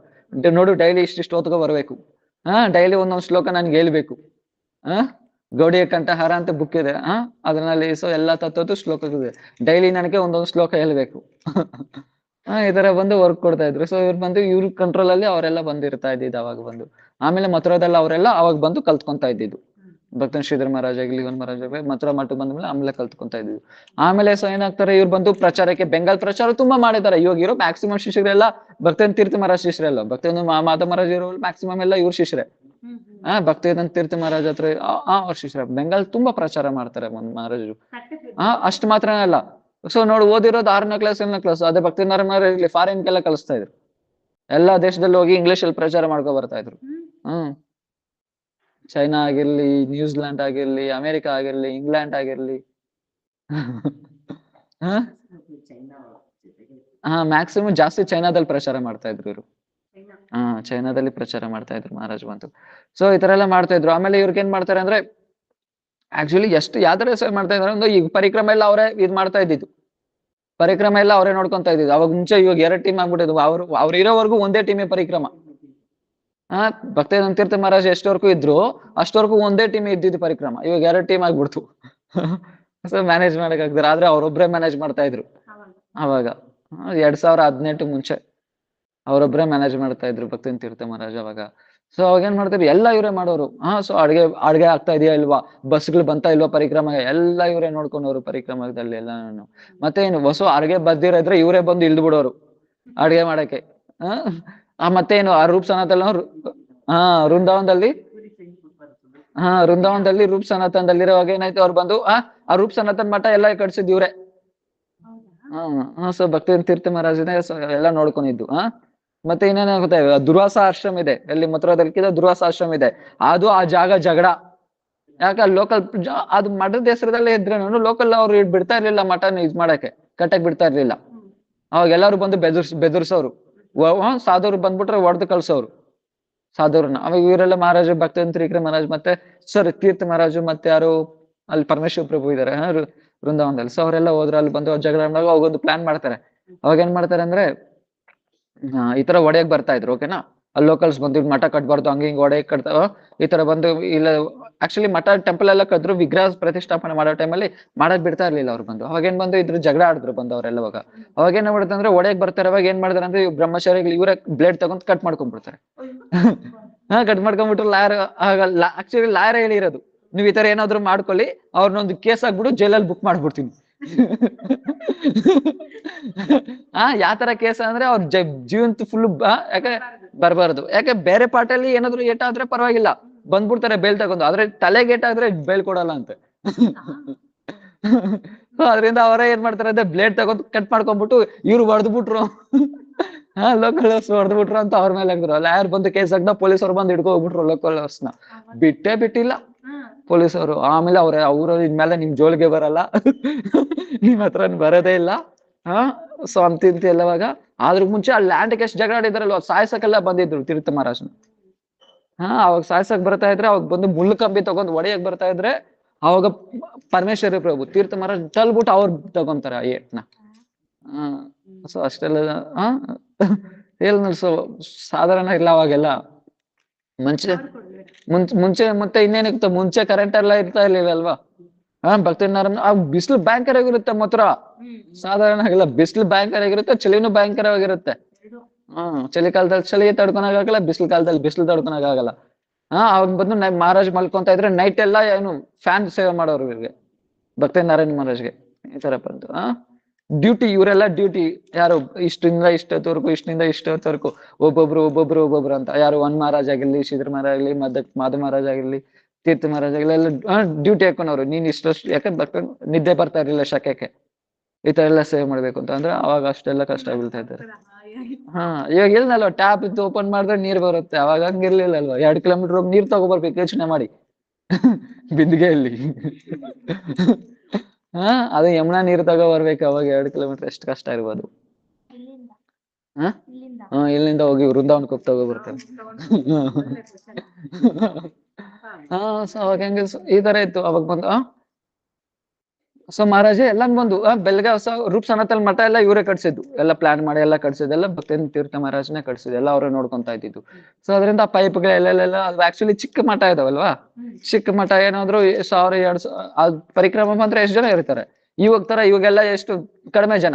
ನೋಡು ಡೈಲಿ ಇಷ್ಟಿಷ್ಟು ಹೊತ್ಕೊ ಬರ್ಬೇಕು. ಡೈಲಿ ಒಂದೊಂದು ಶ್ಲೋಕ ನನ್ಗೆ ಹೇಳ್ಬೇಕು. ಗೌಡಿಯ ಕಂಠಹಾರ ಅಂತ ಬುಕ್ ಇದೆ. ಅದ್ರಲ್ಲಿ ಸೊ ಎಲ್ಲಾ ತತ್ವದ್ದು ಶ್ಲೋಕ ಇದೆ. ಡೈಲಿ ನನಗೆ ಒಂದೊಂದು ಶ್ಲೋಕ ಹೇಳ್ಬೇಕು. ಈ ತರ ಬಂದು ವರ್ಕ್ ಕೊಡ್ತಾ ಇದ್ರು. ಸೊ ಇವ್ರು ಬಂದು ಇವ್ರ ಕಂಟ್ರೋಲ್ ಅಲ್ಲಿ ಅವರೆಲ್ಲ ಬಂದಿರ್ತಾ ಇದ್ದಿದ್ದು ಅವಾಗ ಬಂದು. ಆಮೇಲೆ ಮಥುರಾದಲ್ಲಿ ಅವರೆಲ್ಲ ಅವಾಗ ಬಂದು ಕಲ್ತ್ಕೊಂತಾ ಇದ್ದಿದ್ದು. ಭಕ್ತನ್ ಶ್ರೀಧರ್ ಮಹಾರಾಜ್ ಆಗ್ಲಿ, ವನ ಮಹಾರಾಜ್ ಆಗ್ಲಿ, ಮಥುರಾ ಮಠಕ್ಕೆ ಬಂದ್ಮೇಲೆ ಆಮೇಲೆ ಕಲ್ತ್ಕೊಂತಾ ಇದ್ದಿದ್ದು. ಆಮೇಲೆ ಸೊ ಏನಾಗ್ತಾರೆ, ಇವ್ರು ಬಂದು ಪ್ರಚಾರಕ್ಕೆ ಬೆಂಗಾಲ್ ಪ್ರಚಾರ ತುಂಬಾ ಮಾಡಿದ್ದಾರೆ. ಇವಾಗ ಇರೋ ಮ್ಯಾಕ್ಸಿಮಮ್ ಶಿಷ್ಯರೆಲ್ಲ ಭಕ್ತನ್ ತೀರ್ಥ ಮಹಾರಾಜ್ ಶಿಷ್ಯರೆಲ್ಲ, ಭಕ್ತನ್ ಮಾಧವ ಮಹಾರಾಜ್ ಇರೋ ಮ್ಯಾಕ್ಸಿಮಮ್ ಎಲ್ಲ ಇವ್ರ ಶಿಷ್ಯರೇ. ಭಕ್ತಿವೇದಾಂತ ತೀರ್ಥ ಮಹಾರಾಜ್ ಹತ್ರ ಅವ್ರ ಶಿಷ್ಯರ. ಬೆಂಗಾಲ್ ತುಂಬಾ ಪ್ರಚಾರ ಮಾಡ್ತಾರೆ ಮಹಾರಾಜರು. ಅಷ್ಟು ಮಾತ್ರನೇ ಅಲ್ಲ. ಸೊ ನೋಡಿ, ಓದಿರೋದು 6ನೇ ಕ್ಲಾಸ್ 7ನೇ ಕ್ಲಾಸ್. ಅದೇ ಭಕ್ತಿ ನಾರಾಯಣ ಮಹಾರಾಜ್ ಫಾರಿನ್ಗೆಲ್ಲ ಕಲಿಸ್ತಾ ಇದ್ರು. ಎಲ್ಲಾ ದೇಶದಲ್ಲಿ ಹೋಗಿ ಇಂಗ್ಲಿಷ್ ಅಲ್ಲಿ ಪ್ರಚಾರ ಮಾಡ್ಕೊ ಬರ್ತಾ ಇದ್ರು. ಚೈನಾ ಆಗಿರ್ಲಿ, ನ್ಯೂಜಿಲ್ಯಾಂಡ್ ಆಗಿರ್ಲಿ, ಅಮೆರಿಕ ಆಗಿರ್ಲಿ, ಇಂಗ್ಲೆಂಡ್ ಆಗಿರ್ಲಿ. ಮ್ಯಾಕ್ಸಿಮಮ್ ಜಾಸ್ತಿ ಚೈನಾದಲ್ಲಿ ಪ್ರಚಾರ ಮಾಡ್ತಾ ಇದ್ರು ಇವರು. ಚೈನಾದಲ್ಲಿ ಪ್ರಚಾರ ಮಾಡ್ತಾ ಇದ್ರು ಮಹಾರಾಜ್ ಬಂತು. ಸೊ ಈ ತರ ಎಲ್ಲ ಮಾಡ್ತಾ ಇದ್ರು. ಆಮೇಲೆ ಇವ್ರಿಗೆ ಏನ್ ಮಾಡ್ತಾರೆ ಅಂದ್ರೆ ಆಕ್ಚುಲಿ ಎಷ್ಟು ಯಾವ್ದಾರ ಮಾಡ್ತಾ ಇದಾರೆ ಅಂದ್ರೆ, ಈಗ ಪರಿಕ್ರಮ ಎಲ್ಲ ಅವರೇ ಇದ್ ಮಾಡ್ತಾ ಇದ್ದಿದ್ದು. ಪರಿಕ್ರಮ ಎಲ್ಲ ಅವರೇ ನೋಡ್ಕೊಂತಾ ಇದ್ದಿದ್ದು. ಅವಾಗ ಮುಂಚೆ ಇವಾಗ 2 ಟೀಮ್ ಆಗ್ಬಿಟ್ಟಿದ್ವು. ಅವ್ರು ಇರೋವರೆಗೂ ಒಂದೇ ಟೀಮೇ ಪರಿಕ್ರಮ. ಭಕ್ತಿವೇದಾಂತ ತೀರ್ಥ ಮಹಾರಾಜ್ ಎಷ್ಟವರೆಗೂ ಇದ್ರು ಅಷ್ಟವರೆಗೂ ಒಂದೇ ಟೀಮ್ ಇದ್ದಿದ್ದು ಪರಿಕ್ರಮ. ಇವಾಗ 2 ಟೀಮ್ ಆಗ್ಬಿಡ್ತು. ಸೊ ಮ್ಯಾನೇಜ್ ಮಾಡಕ್ ಆಗ್ತಾರೆ. ಆದ್ರೆ ಅವ್ರೊಬ್ರೇ ಮ್ಯಾನೇಜ್ ಮಾಡ್ತಾ ಇದ್ರು ಅವಾಗ. 2018 ಮುಂಚೆ ಅವ್ರೊಬ್ರೇ ಮ್ಯಾನೇಜ್ ಮಾಡ್ತಾ ಇದ್ರು ಭಕ್ತಿವೇದಾಂತ ತೀರ್ಥ ಮಹಾರಾಜ್ ಅವಾಗ. ಸೊ ಅವಾಗ ಏನ್ ಮಾಡ್ತಾರೆ, ಎಲ್ಲ ಇವರೇ ಮಾಡೋರು. ಸೊ ಅಡ್ಗೆ ಆಗ್ತಾ ಇದೆಯಾ ಇಲ್ವಾ, ಬಸ್ಗಳು ಬಂತಾ ಇಲ್ವಾ ಪರಿಕ್ರಮ, ಎಲ್ಲ ಇವರೇ ನೋಡ್ಕೊಂಡವ್ರು ಪರಿಕ್ರಮದಲ್ಲಿ ಎಲ್ಲಾನು. ಮತ್ತೆ ಏನು ಹೊಸ ಅಡ್ಗೆ ಬದ್ದಿರಿದ್ರೆ ಇವರೇ ಬಂದು ಇಳ್ದು ಬಿಡೋರು ಅಡ್ಗೆ ಮಾಡಕ್ಕೆ. ಮತ್ತೇನು ಆ ರೂಪ್ ಸನಾತನ ವೃಂದಾವನದಲ್ಲಿ ರೂಪ್ ಸನಾತನದಲ್ಲಿರುವಾಗ ಏನಾಯ್ತು, ಅವ್ರು ಬಂದು ಆ ರೂಪ್ ಸನಾತನ್ ಮಠ ಎಲ್ಲ ಕಟ್ಸಿದ್ ಇವ್ರೆ. ಸೊ ಭಕ್ತಿವೇದಾಂತ ತೀರ್ಥ ಮಹಾರಾಜನೇ ಎಲ್ಲ ನೋಡ್ಕೊಂಡಿದ್ದು. ಮತ್ತೆ ಇನ್ನೇನಾಗುತ್ತೆ, ದುರ್ವಾಸ ಆಶ್ರಮ ಇದೆ ಎಲ್ಲಿ ಮಥುರಾದಲ್ಲಿ. ದುರ್ವಾಸ ಆಶ್ರಮ ಇದೆ. ಅದು ಆ ಜಾಗ ಜಗಡ. ಯಾಕೆ ಲೋಕಲ್ ಅದು ಮಠದ ಹೆಸರದಲ್ಲೇ ಇದ್ರೆ ಲೋಕಲ್ ಅವ್ರು ಬಿಡ್ತಾ ಇರ್ಲಿಲ್ಲ ಮಠನ ಇದ್ ಮಾಡಕ್ಕೆ, ಕಟ್ಟಕ್ ಬಿಡ್ತಾ ಇರ್ಲಿಲ್ಲ. ಅವಾಗ ಎಲ್ಲಾರು ಬಂದು ಬೆದರ್ಸೋರು. ಸಾಧುವ್ರು ಬಂದ್ಬಿಟ್ರೆ ಹೊಡೆದು ಕಳ್ಸೋರು ಸಾಧುವ್ರನ್ನ. ಅವಾಗ ಇವರೆಲ್ಲ ಮಹಾರಾಜ ಭಕ್ತಂತ್ರಿಕ್ರ ಮಹಾರಾಜ್ ಮತ್ತೆ ತೀರ್ಥ ಮಹಾರಾಜು ಮತ್ತೆ ಯಾರು ಅಲ್ಲಿ ಪರಮೇಶ್ವರ ಪ್ರಭು ಇದಾರೆ ವೃಂದಾವನದಲ್ಲಿ. ಸೊ ಅವರೆಲ್ಲ ಹೋದ್ರೆ ಅಲ್ಲಿ ಬಂದು ಜಗಳ ಆಡುವಾಗ ಅವಾಗೊಂದು ಪ್ಲಾನ್ ಮಾಡ್ತಾರೆ. ಅವಾಗ ಏನ್ ಮಾಡ್ತಾರೆ ಅಂದ್ರೆ ಈ ತರ ಒಡೆಯಕ್ ಬರ್ತಾ ಇದ್ರು, ಓಕೆನಾ. ಅಲ್ಲಿ ಲೋಕಲ್ಸ್ ಬಂದು ಮಠ ಕಟ್ಬಾರ್ದು ಹಂಗೆ ಹಿಂಗ್ ಒಡೆಯಕ್ ಕಟ್ತಾವ ಈ ತರ ಬಂದು ಇಲ್ಲ. ಆಕ್ಚುಲಿ ಮಠ ಟೆಂಪಲ್ ಎಲ್ಲ ಕದ್ರು ವಿಗ್ರಹ ಪ್ರತಿಷ್ಠಾಪನೆ ಮಾಡೋ ಟೈಮಲ್ಲಿ ಮಾಡಕ್ ಬಿಡ್ತಾ ಇರ್ಲಿಲ್ಲ ಅವ್ರು ಬಂದು. ಅವಾಗ ಏನ್ ಬಂದು ಇದ್ರ ಜಗಳ ಆಡಿದ್ರು ಬಂದು ಅವರೆಲ್ಲ. ಅವಾಗ ಏನ್ ಮಾಡ್ತಾರೆ ಅಂದ್ರೆ ಒಡೆಯಕ್ ಬರ್ತಾರೆ. ಅವಾಗ ಏನ್ ಮಾಡ್ತಾರೆ ಅಂದ್ರೆ ಬ್ರಹ್ಮಚಾರಿಗಳು ಇವರೇ ಬ್ಲೇಡ್ ತಗೊಂಡ್ ಕಟ್ ಮಾಡ್ಕೊಂಡ್ಬಿಡ್ತಾರೆ. ಕಟ್ ಮಾಡ್ಕೊಂಡ್ಬಿಟ್ಟು ಲಾಯರ್ ಆಕ್ಚುಲಿ ಲಾಯರ್ ಹೇಳಿರೋದು, ನೀವ್ ಈ ತರ ಏನಾದ್ರು ಮಾಡ್ಕೊಳ್ಳಿ, ಅವ್ರನ್ನೊಂದು ಕೇಸ್ ಆಗ್ಬಿಟ್ಟು ಜೈಲಲ್ಲಿ ಬುಕ್ ಮಾಡ್ಬಿಡ್ತೀನಿ. ಯಾವ ತರ ಕೇಸ್ ಅಂದ್ರೆ ಅವ್ರ ಜೀವಂತ ಫುಲ್ ಯಾಕೆ ಬರ್ಬಾರ್ದು. ಯಾಕೆ ಬೇರೆ ಪಾರ್ಟಲ್ಲಿ ಏನಾದ್ರು ಏಟಾದ್ರೆ ಪರವಾಗಿಲ್ಲ ಬಂದ್ಬಿಡ್ತಾರೆ ಬೇಲ್ ತಗೊಂಡು, ಆದ್ರೆ ತಲೆಗೆ ಏಟಾದ್ರೆ ಬೇಲ್ ಕೊಡಲ್ಲ ಅಂತೆ. ಅದರಿಂದ ಅವರೇ ಏನ್ ಮಾಡ್ತಾರೆ ಅಂದ್ರೆ ಬ್ಲೇಡ್ ತಗೊಂಡು ಕಟ್ ಮಾಡ್ಕೊಂಡ್ಬಿಟ್ಟು ಇವ್ರು ಹೊಡೆದ್ಬಿಟ್ರು. ಲೋಕಲ್ ಹೊಡೆದ್ಬಿಟ್ರು ಅಂತ ಅವ್ರ ಮೇಲೆ ಹಾಕಿದ್ರು. ಲಾಯರ್ ಬಂದು ಕೇಸ್ ಹಾಕ್ದ, ಪೊಲೀಸರು ಬಂದು ಹಿಡ್ಕೊ ಹೋಗ್ಬಿಟ್ರು ಲೋಕಲ್ ನ. ಬಿಟ್ಟಿಲ್ಲ ಪೊಲೀಸರು. ಆಮೇಲೆ ಅವ್ರ ಇನ್ಮೇಲೆ ನಿಮ್ ಜೋಲಿಗೆ ಬರಲ್ಲ, ನಿಮ್ ಹತ್ರ ಬರೋದೇ ಇಲ್ಲ. ಸೊ ಅಂತಿಂತ ಎಲ್ಲವಾಗ. ಆದ್ರ ಮುಂಚೆ ಆ ಲ್ಯಾಂಡ್ ಎಷ್ಟು ಜಗಳ ಆಡಿದಾರಲ್ವ, ಸಾಯ್ಸಕ್ಕೆಲ್ಲ ಬಂದಿದ್ರು ತೀರ್ಥ ಮಹಾರಾಜನ. ಅವಾಗ ಸಾಯ್ಸಕ್ ಬರ್ತಾ ಇದ್ರೆ, ಅವಾಗ ಬಂದು ಮುಳ್ಳು ಕಂಬಿ ತಗೊಂಡ್ ಒಡೆಯಕ್ ಬರ್ತಾ ಇದ್ರೆ, ಅವಾಗ ಪರಮೇಶ್ವರಿ ಪ್ರಭು ತೀರ್ಥ ಮಹಾರಾಜ್ ತಲ್ಬಿಟ್ಟು ಅವ್ರು ತಗೊಂತಾರ ಏಟ್ನ. ಸೊ ಅಷ್ಟೆಲ್ಲ ಸೊ ಸಾಧಾರಣ ಇಲ್ಲ ಅವಾಗೆಲ್ಲ. ಮುಂಚೆ ಮತ್ತೆ ಇನ್ನೇನಿತ್ತು, ಮುಂಚೆ ಕರೆಂಟ್ ಎಲ್ಲ ಇರ್ತಾ ಇರ್ಲಿಲ್ವಲ್ವಾ. ಭಕ್ತಿನಾರಾಯಣ ಬಿಸಿಲು ಭಯಂಕರ ಆಗಿರುತ್ತೆ ಮಾತ್ರ. ಸಾಧಾರಣ ಆಗಿಲ್ಲ, ಬಿಸಿಲು ಭಯಂಕರ ಆಗಿರುತ್ತೆ, ಚಳಿನೂ ಭಯಂಕರವಾಗಿರುತ್ತೆ. ಚಳಿಕಾಲದಲ್ಲಿ ಚಳಿ ತಡ್ಕೊಳಕಾಗಲ್ಲ, ಬಿಸಿಲು ಕಾಲದಲ್ಲಿ ಬಿಸಿಲು ತಡ್ಕೊಳಕಾಗಲ್ಲ. ಅವಾಗ ಬಂದು ಮಹಾರಾಜ್ ಮಲ್ಕೊಂತ ಇದ್ರೆ ನೈಟ್ ಎಲ್ಲ ಏನು ಫ್ಯಾನ್ ಸೇವೆ ಮಾಡೋರು ಇವ್ರಿಗೆ, ಭಕ್ತಿನಾರಾಯಣ ಮಹಾರಾಜ್ಗೆ. ಈ ತರ ಬಂತು ಡ್ಯೂಟಿ. ಇವರೆಲ್ಲ ಡ್ಯೂಟಿ ಯಾರು ಇಷ್ಟಿಂದ ಇಷ್ಟೊತ್ತವರೆಗೂ, ಇಷ್ಟಿಂದ ಇಷ್ಟೊತ್ತವರೆಗೂ ಒಬ್ಬೊಬ್ರು ಅಂತ. ಯಾರು ಒನ್ ಮಹಾರಾಜ್ ಆಗಿರ್ಲಿ, ಶ್ರೀಧರ್ ಮಹಾರಾಜ್ ಆಗಿರ್ಲಿ, ಮಾಧವ ಮಹಾರಾಜ್ ಆಗಿರ್ಲಿ, ತೀರ್ಥ ಮಹಾರಾಜ್ ಆಗಿರ್ಲಿ, ಎಲ್ಲ ಡ್ಯೂಟಿ ಹಾಕೋನವ್ರು. ನೀನ್ ಇಷ್ಟಷ್ಟು ಯಾಕೆ ನಿದ್ದೆ ಬರ್ತಾ ಇರ್ಲಿಲ್ಲ ಶಕೆಗೆ, ಈ ತರ ಎಲ್ಲ ಸೇವ್ ಮಾಡ್ಬೇಕು ಅಂತ ಅಂದ್ರೆ ಅವಾಗ ಅಷ್ಟೆಲ್ಲ ಕಷ್ಟ ಬೀಳ್ತಾ ಇದ್ದಾರೆ. ಇವಾಗ ಇಲ್ನಲ್ವ, ಟ್ಯಾಪ್ ಇತ್ತು ಓಪನ್ ಮಾಡಿದ್ರೆ ನೀರ್ ಬರುತ್ತೆ. ಅವಾಗ ಹಂಗಿರ್ಲಿಲ್ಲ ಅಲ್ವಾ, 2 ಕಿಲೋಮೀಟರ್ ಹೋಗಿ ನೀರ್ ತಗೋಬರ್ಬೇಕು ಯೋಚನೆ ಮಾಡಿ ಬಿಂದಿಗೆಯಲ್ಲಿ. ಅದು ಯಮುನಾ ನೀರ್ ತಗೋ ಬರ್ಬೇಕು ಅವಾಗ 2 ಕಿಲೋಮೀಟರ್. ಎಷ್ಟು ಕಷ್ಟ ಇರ್ಬೋದು. ಇಲ್ಲಿಂದ ಹೋಗಿ ವೃಂದಾವನಕ್ಕೆ ಹೋಗಿ ತಗೋ ಬರ್ತೇನೆ. ಸೊ ಅವಾಗ ಹೆಂಗ ಈ ತರ ಇತ್ತು ಅವಾಗ ಬಂದು. ಸೊ ಮಹಾರಾಜ ಎಲ್ಲ ಬಂದು ಬೆಳಗ್ಗೆ ರೂಪ್ ಸನಾತನ ಮಠ ಎಲ್ಲ ಇವರೇ ಕಟ್ಸಿದ್ದು, ಎಲ್ಲ ಪ್ಲಾನ್ ಮಾಡಿ ಎಲ್ಲ ಕಟ್ಸಿದ್ದೆಲ್ಲ ಭಕ್ತೇಂದ್ರ ತೀರ್ಥ ಮಹಾರಾಜನೇ ಕಟ್ಸಿದ್ದು, ಎಲ್ಲ ಅವರೇ ನೋಡ್ಕೊಂತಾ ಇದ್ದಿದ್ದು. ಸೊ ಅದರಿಂದ ಆ ಪೈಪ್ಗಳೆಲ್ಲ ಅದು ಆಕ್ಚುಲಿ ಚಿಕ್ಕ ಮಠ ಇದಾವಲ್ವಾ, ಚಿಕ್ಕ ಮಠ ಏನಾದ್ರು 1000-2000 ಪರಿಕ್ರಮ ಬಂದ್ರೆ ಎಷ್ಟು ಜನ ಇರ್ತಾರೆ. ಇವಾಗೆಲ್ಲ ಎಷ್ಟು ಕಡಿಮೆ ಜನ,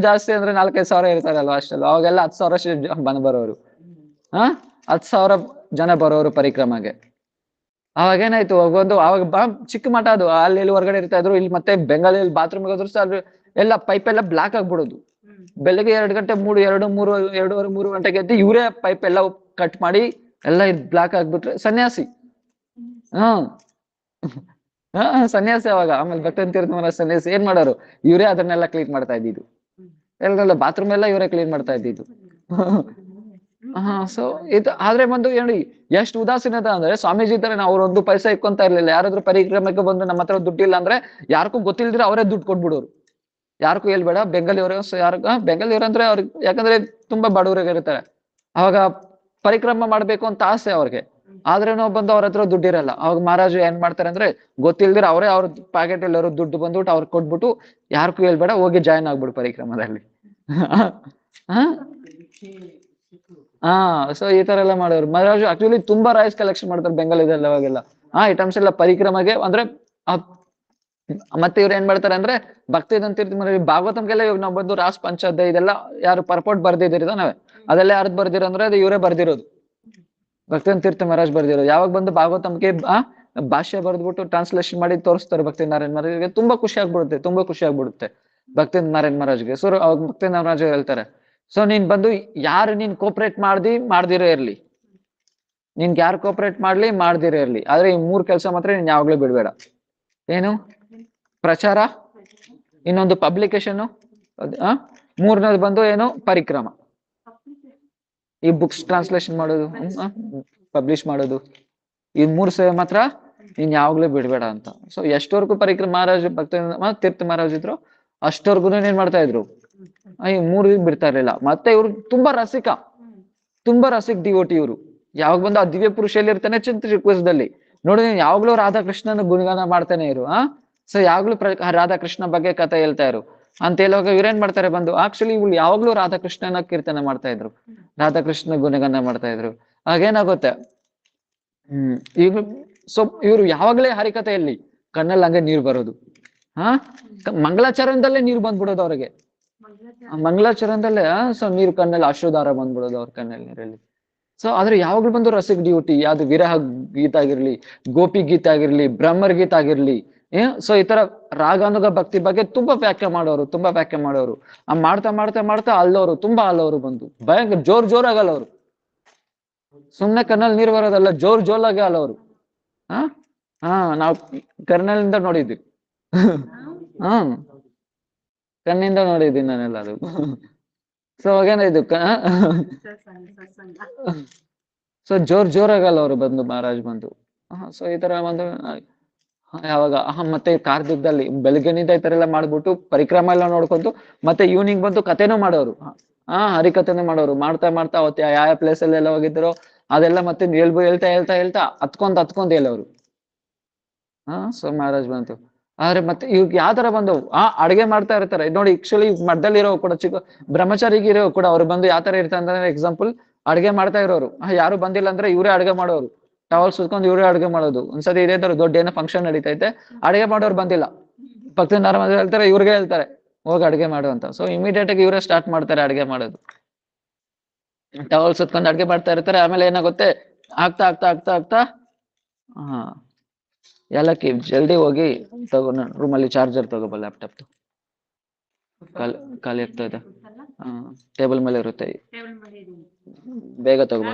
ಜಾಸ್ತಿ ಅಂದ್ರೆ 4-5 ಸಾವಿರ ಇರ್ತಾರಲ್ವಾ ಅಷ್ಟೆಲ್ಲ. ಅವಾಗೆಲ್ಲ 10,000 ಬರೋರು, 10,000 ಜನ ಬರೋರು ಪರಿಕ್ರಮಗೆ. ಅವಾಗ ಏನಾಯ್ತು, ಅವಾಗ ಚಿಕ್ಕ ಮಠ ಅದು, ಅಲ್ಲಿ ಹೊರಗಡೆ ಇರ್ತಾ ಇದ್ರು. ಇಲ್ಲಿ ಮತ್ತೆ ಬೆಂಗಾಲಿಯಲ್ಲಿ ಬಾತ್ರೂಮ್ ಹೋದ್ರು ಸಹ ಎಲ್ಲ ಪೈಪ್ ಎಲ್ಲ ಬ್ಲಾಕ್ ಆಗ್ಬಿಡೋದು. ಬೆಳಗ್ಗೆ 2 ಗಂಟೆ 2:30-3 ಗಂಟೆಗೆ ಎದ್ದು ಇವರೇ ಪೈಪ್ ಎಲ್ಲ ಕಟ್ ಮಾಡಿ ಎಲ್ಲ ಬ್ಲಾಕ್ ಆಗ್ಬಿಟ್ರೆ ಸನ್ಯಾಸಿ. ಸನ್ಯಾಸಿ ಅವಾಗ. ಆಮೇಲೆ ಭಕ್ತೇಂದ್ರ ತೀರ್ಥ ಮಹಾರಾಜ್ ಸನ್ಯಾಸಿ ಏನ್ ಮಾಡೋರು, ಇವರೇ ಅದನ್ನೆಲ್ಲ ಕ್ಲೀನ್ ಮಾಡ್ತಾ ಇದ್ದಿದ್ದು. ಎಲ್ಲ ಬಾತ್ರೂಮ್ ಎಲ್ಲ ಇವರೇ ಕ್ಲೀನ್ ಮಾಡ್ತಾ ಇದ್ದಿದ್ದು. ಸೊ ಇದು ಆದ್ರೆ ಬಂದು ಹೇಳಿ ಎಷ್ಟು ಉದಾಸೀನದ ಅಂದ್ರೆ, ಸ್ವಾಮೀಜಿ ತರ ಅವ್ರ 1 ಪೈಸಾ ಇಕ್ಕೊಂತ ಇರ್ಲಿಲ್ಲ. ಯಾರಾದ್ರೂ ಪರಿಕ್ರಮಕ್ಕೆ ಬಂದು ನಮ್ಮ ಹತ್ರ ದುಡ್ಡಿಲ್ಲ ಅಂದ್ರೆ ಯಾರಿಗೂ ಗೊತ್ತಿಲ್ದಿರ ಅವರೇ ದುಡ್ಡು ಕೊಟ್ಬಿಡೋರು. ಯಾರಿಗೂ ಹೇಳ್ಬೇಡ, ಬೆಂಗಾಲಿಯವರು ಬೆಂಗಾಲಿಯವ್ರು ಅಂದ್ರೆ ಅವ್ರಿಗೆ, ಯಾಕಂದ್ರೆ ತುಂಬಾ ಬಡವರಿಗೆ ಇರ್ತಾರೆ. ಅವಾಗ ಪರಿಕ್ರಮ ಮಾಡ್ಬೇಕು ಅಂತ ಆಸೆ ಅವ್ರಿಗೆ, ಆದ್ರೇನೋ ಬಂದು ಅವ್ರ ಹತ್ರ ದುಡ್ಡಿರಲ್ಲ. ಅವಾಗ ಮಹಾರಾಜು ಏನ್ ಮಾಡ್ತಾರೆ ಅಂದ್ರೆ, ಗೊತ್ತಿಲ್ದಿರ ಅವರೇ ಅವ್ರ ಪ್ಯಾಕೆಟ್ ಎಲ್ಲರೂ ದುಡ್ಡು ಬಂದ್ಬಿಟ್ಟು ಅವ್ರಿಗೆ ಕೊಟ್ಬಿಟ್ಟು, ಯಾರಿಗೂ ಹೇಳ್ಬೇಡ, ಹೋಗಿ ಜಾಯ್ನ್ ಆಗ್ಬಿಡು ಪರಿಕ್ರಮದಲ್ಲಿ. ಸೊ ಈ ತರ ಎಲ್ಲ ಮಾಡೋರು ಮಹಾರಾಜು. ಆಕ್ಚುಲಿ ತುಂಬಾ ರೈಸ್ ಕಲೆಕ್ಷನ್ ಮಾಡ್ತಾರೆ ಬೆಂಗಾಲಿದಲ್ಲಿ ಅವಾಗೆಲ್ಲ. ಐಟಮ್ಸ್ ಎಲ್ಲ ಪರಿಕ್ರಮಗೆ ಅಂದ್ರೆ. ಮತ್ತೆ ಇವ್ರು ಏನ್ ಮಾಡ್ತಾರೆ ಅಂದ್ರೆ, ಭಕ್ತಿವೇದಾಂತ ತೀರ್ಥ ಭಾಗವತಂಗೆಲ್ಲ ಇವಾಗ ನಾವು ಬಂದು ರಾಸ್ ಪಂಚಾಧ್ಯಾಯ ಇದೆಲ್ಲ ಯಾರು ಪರ್ಪೋರ್ಟ್ ಬರ್ದಿದ್ದೀರ ನಾವೇ, ಅದೆಲ್ಲ ಯಾರ್ದು ಬರ್ದಿರೋ ಅಂದ್ರೆ ಅದು ಇವರೇ ಬರ್ದಿರೋದು, ಭಕ್ತಿವೇದಾಂತ ತೀರ್ಥ ಮಹಾರಾಜ್ ಬರ್ದಿರೋದು. ಯಾವಾಗ ಬಂದು ಭಾಗವತಂಗೆ ಭಾಷ್ಯ ಬರ್ದ್ಬಿಟ್ಟು ಟ್ರಾನ್ಸ್ಲೇಷನ್ ಮಾಡಿ ತೋರಿಸ್ತಾರೆ ಭಕ್ತಿನಾರಾಯಣ ಮಹಾರಾಜ್ಗೆ. ತುಂಬಾ ಖುಷಿ ಆಗ್ಬಿಡುತ್ತೆ ಭಕ್ತಿವೇದಾಂತ ನಾರಾಯಣ ಮಹಾರಾಜ್ಗೆ. ಸೊ ಅವಾಗ ಭಕ್ತಿವೇದಾಂತ ಮಹಾರಾಜ್ ಹೇಳ್ತಾರೆ, ಸೊ ನೀನ್ ಬಂದು ಯಾರು ನೀನ್ ಕೋಪರೇಟ್ ಮಾಡ್ದಿರೋ ಇರ್ಲಿ, ನಿನ್ಗೆ ಯಾರು ಕೋಪರೇಟ್ ಮಾಡ್ದಿರೋ ಇರ್ಲಿ, ಆದ್ರೆ ಈ 3 ಕೆಲಸ ಮಾತ್ರ ನೀನ್ ಯಾವಾಗ್ಲೂ ಬಿಡ್ಬೇಡ. ಏನು? ಪ್ರಚಾರ, ಇನ್ನೊಂದು ಪಬ್ಲಿಕೇಶನ್, 3ನೇದು ಬಂದು ಏನು? ಪರಿಕ್ರಮ. ಈ ಬುಕ್ಸ್ ಟ್ರಾನ್ಸ್ಲೇಷನ್ ಮಾಡೋದು, ಪಬ್ಲಿಷ್ ಮಾಡೋದು, ಈ 3 ಸೇವೆ ಮಾತ್ರ ನೀನ್ ಯಾವಾಗ್ಲೂ ಬಿಡ್ಬೇಡ ಅಂತ. ಸೊ ಎಷ್ಟವರೆಗೂ ಪರಿಕ್ರಮ ಮಹಾರಾಜ್ ಭಕ್ತ ತೀರ್ಥ ಮಹಾರಾಜ್ ಇದ್ರು ಅಷ್ಟವರ್ಗು ಏನ್ ಮಾಡ್ತಾ ಇದ್ರು, 3 ಬಿಡ್ತಾ ಇರ್ಲಿಲ್ಲ. ಮತ್ತೆ ಇವ್ರು ತುಂಬಾ ರಸಿಕ್ ಡಿವೋಟಿ ಇವರು. ಯಾವಾಗ ಬಂದು ಆ ದಿವ್ಯ ಪುರುಷಲ್ಲಿ ಇರ್ತಾನೆ ಚಿತ್ರಕೂಟದಲ್ಲಿ ನೋಡಿ, ಯಾವಾಗ್ಲೂ ರಾಧಾಕೃಷ್ಣನ ಗುಣಗಾನ ಮಾಡ್ತಾನೆ ಇರು. ಸೊ ಯಾವಾಗ್ಲೂ ರಾಧಾಕೃಷ್ಣ ಬಗ್ಗೆ ಕಥೆ ಹೇಳ್ತಾ ಇರು ಅಂತ ಹೇಳುವಾಗ ಇವ್ರೇನ್ ಮಾಡ್ತಾರೆ ಬಂದು, ಆಕ್ಚುಲಿ ಇವ್ರು ಯಾವಾಗ್ಲೂ ರಾಧಾಕೃಷ್ಣನ ಕೀರ್ತನೆ ಮಾಡ್ತಾ ಇದ್ರು, ರಾಧಾಕೃಷ್ಣ ಗುಣಗಾನ ಮಾಡ್ತಾ ಇದ್ರು. ಹಾಗೇನಾಗುತ್ತೆ, ಈಗ ಸೊ ಇವ್ರು ಯಾವಾಗ್ಲೇ ಹರಿಕಥೆಯಲ್ಲಿ ಕಣ್ಣಲ್ಲಿ ಹಂಗೆ ನೀರು ಬರೋದು. ಮಂಗಳಾಚರಣದಲ್ಲೇ ನೀರು ಬಂದ್ಬಿಡೋದು ಅವ್ರಿಗೆ. ಮಂಗಳಾಚರಣದಲ್ಲೇ ಸೊ ನೀರು ಕಣ್ಣಲ್ಲಿ ಅಶ್ರುಧಾರ ಬಂದ್ಬಿಡೋದು ಅವ್ರ ಕಣ್ಣಲ್ಲಿ ನೀರಲ್ಲಿ. ಸೊ ಆದ್ರೆ ಯಾವಾಗ್ಲೂ ಬಂದು ರಸಿಕ್ ಡ್ಯೂಟಿ, ಯಾವ್ದು ವಿರಹ ಗೀತ ಆಗಿರ್ಲಿ, ಗೋಪಿ ಗೀತ ಆಗಿರ್ಲಿ, ಬ್ರಹ್ಮರ್ ಗೀತ ಆಗಿರ್ಲಿ, ಸೊ ಈ ತರ ರಾಗಾನುಗ ಭಕ್ತಿ ಬಗ್ಗೆ ತುಂಬಾ ವ್ಯಾಖ್ಯೆ ಮಾಡೋರು. ಮಾಡ್ತಾ ಅಲ್ಲೋರು, ತುಂಬಾ ಅಲ್ಲೋರು ಬಂದು ಭಯಂಕರ ಜೋರಾಗಲ್ಲ ಅವರು. ಸುಮ್ನೆ ಕಣ್ಣಲ್ಲಿ ನೀರು ಬರೋದಲ್ಲ, ಜೋರಾಗಿ ಅಲ್ಲೋರು. ನಾವು ಕರ್ನಲಿಂದ ನೋಡಿದ್ವಿ. ಕಣ್ಣಿಂದ ನೋಡಿದ್ದೀನಿ ನಾನೆಲ್ಲ ಅದು. ಸೊ ಹಾಗೇನ ಇದು ಸೊ ಜೋರಾಗಲ್ಲ ಅವರು ಬಂದು, ಮಹಾರಾಜ್ ಬಂದು. ಸೊ ಈ ತರ ಒಂದು ಯಾವಾಗ ಮತ್ತೆ ಕಾರ್ತಿಕದಲ್ಲಿ ಬೆಳಗ್ಗೆನಿಂದ ಈ ತರ ಎಲ್ಲ ಮಾಡ್ಬಿಟ್ಟು ಪರಿಕ್ರಮ ಎಲ್ಲ ನೋಡ್ಕೊಂತು ಮತ್ತೆ ಈವ್ನಿಂಗ್ ಬಂದು ಕಥೆನೂ ಮಾಡೋರು. ಹರಿಕಥೆನೂ ಮಾಡೋರು. ಮಾಡ್ತಾ ಅವತ್ತು ಯಾವ ಪ್ಲೇಸ್ ಅಲ್ಲಿ ಎಲ್ಲ ಹೋಗಿದ್ರು ಅದೆಲ್ಲ ಮತ್ತೆ ಹೇಳ್ತಾ ಹತ್ಕೊಂಡ್ ಹೇಳೋರು. ಸೊ ಮಹಾರಾಜ್ ಬಂತು. ಆದ್ರೆ ಮತ್ತೆ ಇವಾಗ ಯಾವ ತರ ಬಂದವು, ಅಡುಗೆ ಮಾಡ್ತಾ ಇರ್ತಾರೆ ನೋಡಿ. ಆಕ್ಚುಲಿ ಮಠದಲ್ಲಿರೋ ಕೂಡ ಬ್ರಹ್ಮಚಾರಿಗಿರೋ ಕೂಡ ಅವ್ರು ಬಂದು ಯಾವ ತರ ಇರ್ತಾರೆ ಅಂದ್ರೆ, ಎಕ್ಸಾಂಪಲ್ ಅಡುಗೆ ಮಾಡ್ತಾ ಇರೋರು ಯಾರು ಬಂದಿಲ್ಲ ಅಂದ್ರೆ ಇವರೇ ಅಡುಗೆ ಮಾಡೋರು. ಟವಲ್ ಸುತ್ಕೊಂಡು ಇವರೇ ಅಡುಗೆ ಮಾಡೋದು. ಒಂದ್ಸತಿ ಇದೇ ತರ ದೊಡ್ಡ ಏನೋ ಫಂಕ್ಷನ್ ನಡೀತೈತೆ, ಅಡುಗೆ ಮಾಡೋರು ಬಂದಿಲ್ಲ, ಭಕ್ತಿ ನಾರಾಯಣ ಹೇಳ್ತಾರೆ, ಇವ್ರಿಗೆ ಹೇಳ್ತಾರೆ ಹೋಗಿ ಅಡುಗೆ ಮಾಡು ಅಂತ. ಸೊ ಇಮಿಡಿಯೇಟ್ ಆಗಿ ಇವರೇ ಸ್ಟಾರ್ಟ್ ಮಾಡ್ತಾರೆ ಅಡುಗೆ ಮಾಡೋದು. ಟವಲ್ ಸುತ್ಕೊಂಡು ಅಡುಗೆ ಮಾಡ್ತಾ ಇರ್ತಾರೆ. ಆಮೇಲೆ ಏನಾಗುತ್ತೆ, ಆಗ್ತಾ ಎಲ್ಲಕ್ಕೆ ಜಲ್ದಿ ಹೋಗಿ ತಗೋ, ರೂಮಲ್ಲಿ ಚಾರ್ಜರ್ ತಗೋಬ, ಲ್ಯಾಪ್ಟಾಪ್ ಖಾಲಿ ಆಗ್ತಾ ಇದೆ. ಟೇಬಲ್ ಮೇಲೆ ಇರುತ್ತೆ, ಬೇಗ ತಗೋಬ,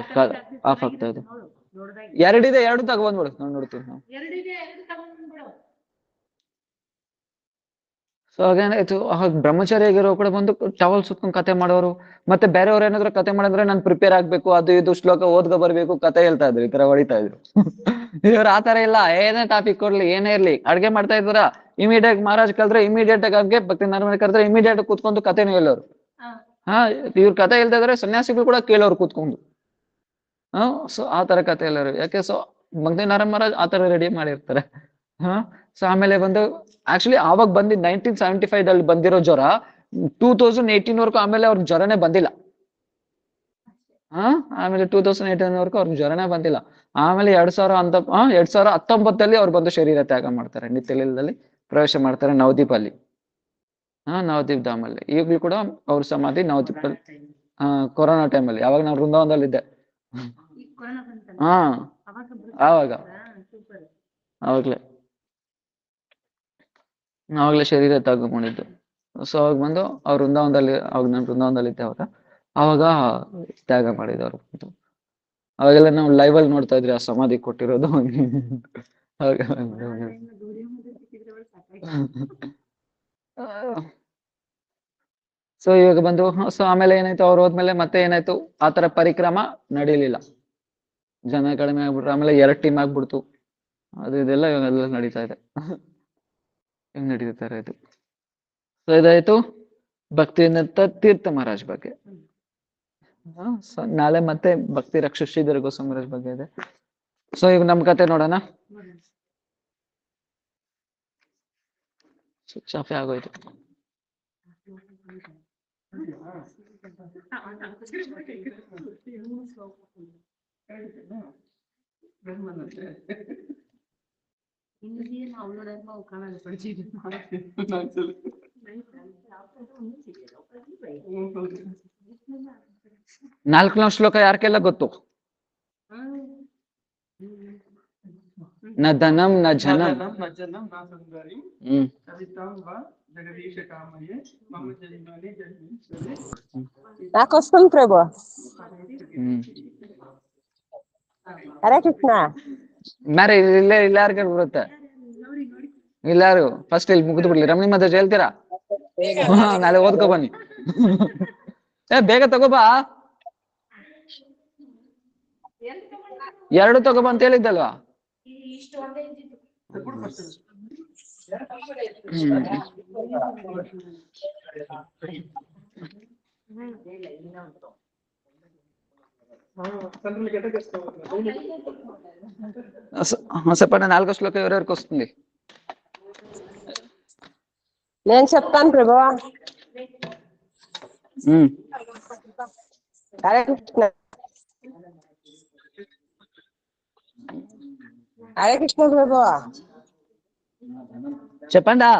ಆಫ್ ಆಗ್ತಾ ಇದೆ. ಎರಡು ತಗೊಬಂದ್ಬಿಡು, ನಾವು ನೋಡ್ತೀವಿ. ಸೊ ಹಾಗೇನಾಯ್ತು, ಬ್ರಹ್ಮಚಾರಿ ಆಗಿರೋ ಕೂಡ ಬಂದು ಟವಲ್ ಸುತ್ಕೊಂಡು ಕತೆ ಮಾಡೋರು. ಮತ್ತೆ ಬೇರೆಯವ್ರು ಏನಾದ್ರು ಕತೆ ಮಾಡಿದ್ರೆ ನಾನು ಪ್ರಿಪೇರ್ ಆಗ್ಬೇಕು, ಅದು ಇದು ಶ್ಲೋಕ ಓದ್ಕೊ ಬರ್ಬೇಕು, ಕತೆ ಹೇಳ್ತಾ ಇದ್ರು, ಈ ತರ ಹೊಡಿತಾ ಇದ್ರು. ಇವ್ರು ಆತರ ಇಲ್ಲ, ಏನೇ ಟಾಪಿಕ್ ಕೊಡ್ಲಿ ಏನೇ ಇರ್ಲಿ, ಅಡ್ಗೆ ಮಾಡ್ತಾ ಇದ್ರ ಇಮಿಡಿಯೇಟ್ ಮಹಾರಾಜ್ ಕಲ್ದ್ರೆ ಇಮಿಡಿಯೇಟ್ ಆಗಿ ಭಕ್ತಿ ನಾರಾಯಣ ಕರೆದ್ರೆ ಇಮಿಡಿಯೇಟ್ ಕೂತ್ಕೊಂಡು ಕತೆನೂ ಹೇಳೋರು. ಇವ್ರ ಕತೆ ಹೇಳ್ತಾ ಇದ್ರೆ ಸನ್ಯಾಸಿಗಳು ಕೂಡ ಕೇಳೋರು ಕೂತ್ಕೊಂಡು. ಸೊ ಆ ತರ ಕತೆ ಎಲ್ಲರು. ಯಾಕೆ, ಸೊ ಭಕ್ತಿ ನಾರಾಯಣ ಮಹಾರಾಜ್ ಆ ತರ ರೆಡಿ ಮಾಡಿರ್ತಾರೆ. ಸೊ ಆಮೇಲೆ ಬಂದು ಆಕ್ಚುಲಿ ಆವಾಗ ಬಂದಿದ್ 1975 ಅಲ್ಲಿ ಬಂದಿರೋ ಜ್ವರ 2018 ವರ್ಗೂ ಆಮೇಲೆ ಅವ್ರಿಗೆ ಜ್ವರನೇ ಬಂದಿಲ್ಲ. ಆಮೇಲೆ 2018 ವರ್ಗೂ ಅವ್ರಿಗೆ ಜ್ವರನೇ ಬಂದಿಲ್ಲ. ಆಮೇಲೆ 2019 ಅವ್ರು ಬಂದು ಶರೀರ ತ್ಯಾಗ ಮಾಡ್ತಾರೆ, ನಿತ್ಯಲೀಲದಲ್ಲಿ ಪ್ರವೇಶ ಮಾಡ್ತಾರೆ ನವದೀಪಲ್ಲಿ. ನವದೀಪ್ ಧಾಮಲ್ಲಿ ಈಗಲೂ ಕೂಡ ಅವ್ರ ಸಮಾಧಿ ನವದೀಪಲ್ಲಿ. ಕೊರೋನಾ ಟೈಮಲ್ಲಿ, ಯಾವಾಗ ನಾನು ವೃಂದಾವನದಲ್ಲಿದ್ದೆ. ಆವಾಗ್ಲೇ ಶರೀರ ತ್ಯಾಗ ಮಾಡಿದ್ದು. ಸೊ ಅವಾಗ ಬಂದು ಅವ್ರು ನಾನು ವೃಂದಾವನದಲ್ಲಿದ್ದೆ ಅವಾಗ ತ್ಯಾಗ ಮಾಡಿದವರು. ಅವಾಗೆಲ್ಲ ನಾವು ಲೈವ್ ಅಲ್ಲಿ ನೋಡ್ತಾ ಇದ್ರಿ ಆ ಸಮಾಧಿ ಕೊಟ್ಟಿರೋದು. ಸೊ ಇವಾಗ ಬಂದು, ಸೊ ಆಮೇಲೆ ಏನಾಯ್ತು, ಅವ್ರು ಹೋದ್ಮೇಲೆ ಮತ್ತೆ ಏನಾಯ್ತು, ಆತರ ಪರಿಕ್ರಮ ನಡೀಲಿಲ್ಲ, ಜನ ಕಡಿಮೆ ಆಗ್ಬಿಟ್ರು. ಆಮೇಲೆ 2 ಟೀಮ್ ಆಗ್ಬಿಡ್ತು, ಅದು ಇದೆಲ್ಲ ಇವಾಗೆಲ್ಲ ನಡೀತಾ ಇದೆ. ಹೆಂಗ್ ನಡೀತಾರೆ ಇದು. ಸೊ ಇದಾಯ್ತು ಭಕ್ತಿನಂತ ತೀರ್ಥ ಮಹಾರಾಜ್ ಬಗ್ಗೆ. ನಾಳೆ ಮತ್ತೆ ಭಕ್ತಿ ರಕ್ಷ ಶ್ರೀಧರ ಗೋಸ್ವಾಮಿ ಮಹಾರಾಜ್ ಬಗ್ಗೆ ಇದೆ. ಸೊ ಈಗ ನಮ್ ಕತೆ ನೋಡೋಣ. ಸ್ವಿಚ್ ಆಫ್ ಆಗೋಯ್ತು. ನಾಲ್ಕನೇ ಶ್ಲೋಕ ಯಾರ್ಕೆಲ್ಲ ಗೊತ್ತು? ನ ಧನಂ ನ ಜನಂ ಯಾಕೋಸ್ಕರ ಪ್ರಭು. ಹರೇ ಕೃಷ್ಣ. ಮ್ಯಾರೆ ಇಲ್ಲೇ ಯಾರಿಗೆ ಬರುತ್ತೆ? ಇಲ್ಲಾರು ಫಸ್ಟ್ ಇಲ್ಲಿ ಮುಗಿದು ಬಿಡ್ಲಿ. ರಮಣಿ ಮಧ್ಯ ಹೇಳ್ತೀರಾ? ನಾಳೆ ಓದ್ಕೊ ಬನ್ನಿ. ಬೇಗ ತಗೋಬಾ. 2 ತಗೋಬಾ ಅಂತ ಹೇಳಿದ್ದಲ್ವಾ? చెప్పండి, 4వ శ్లోకం ఎవరెవరికి వస్తుంది? నేను చెప్తాను ప్రభువా. హరే కృష్ణ. హరే కృష్ణ ప్రభువా. చెప్పండా.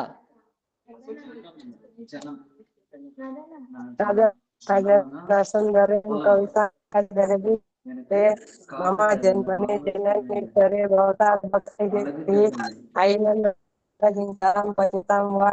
సుందరి కవిత మమ జన్మని జననేశ్వరి భవతాత్ భక్తి అయినంతాం పంచితాం వా